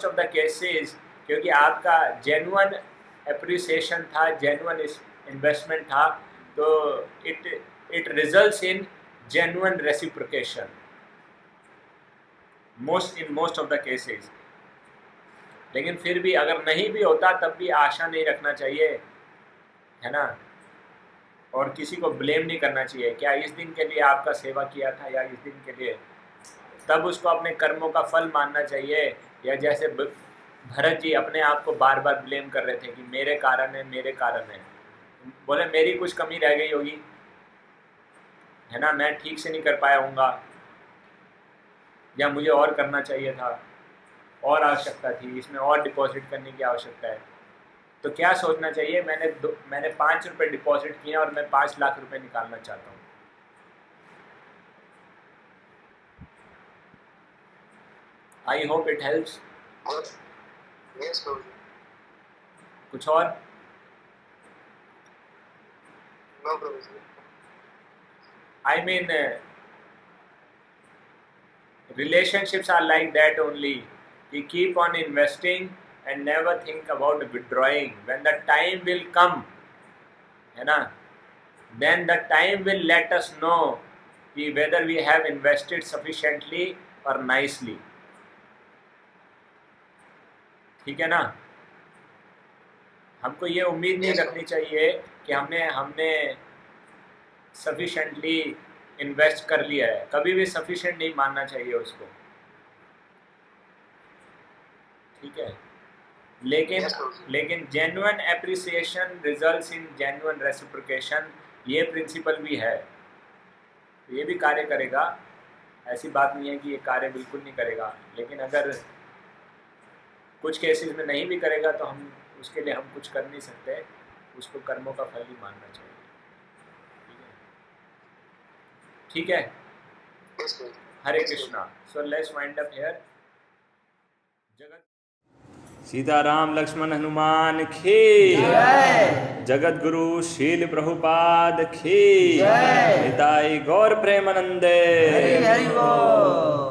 ऑफ द केसेस, क्योंकि आपका जेन्युइन अप्रिसिएशन था, जेन्युइन इन्वेस्टमेंट था, तो it results in genuine reciprocation in most of the cases. लेकिन फिर भी अगर नहीं भी होता तब भी आशा नहीं रखना चाहिए, है ना, और किसी को ब्लेम नहीं करना चाहिए, क्या इस दिन के लिए आपका सेवा किया था या इस दिन के लिए, तब उसको अपने कर्मों का फल मानना चाहिए। या जैसे भरत जी अपने आप को बार बार ब्लेम कर रहे थे कि मेरे कारण है, मेरे कारण है, बोले मेरी कुछ कमी रह गई होगी, है ना, मैं ठीक से नहीं कर पाया हूँगा, या मुझे और करना चाहिए था, और आवश्यकता थी, इसमें और डिपॉजिट करने की आवश्यकता है। तो क्या सोचना चाहिए, मैंने 5 रुपये डिपॉजिट किए और मैं 5 लाख रुपए निकालना चाहता हूँ। I hope it helps. Yes, Guruji. कुछ और? No, Guruji. I mean, relationships are like that only. We keep on investing and never think about withdrawing. When the time will come, है ना, then the time will let us know कि whether we have invested sufficiently or nicely. ठीक है ना, हमको ये उम्मीद नहीं रखनी चाहिए कि हमने सफिशेंटली इन्वेस्ट कर लिया है, कभी भी सफिशेंट नहीं मानना चाहिए उसको, ठीक है। लेकिन genuine appreciation results in genuine reciprocation, ये प्रिंसिपल भी है, तो ये भी कार्य करेगा। ऐसी बात नहीं है कि ये कार्य बिल्कुल नहीं करेगा, लेकिन अगर कुछ केसेस में नहीं भी करेगा तो हम उसके लिए हम कुछ कर नहीं सकते, उसको कर्मों का फल ही मानना चाहिए, ठीक है। Hare Krishna. So let's wind up here. Sitaram Lakshman Hanuman की जगत गुरु शील प्रभुपाद की निताई गौर प्रेमानंदे। हरि हरि बोल।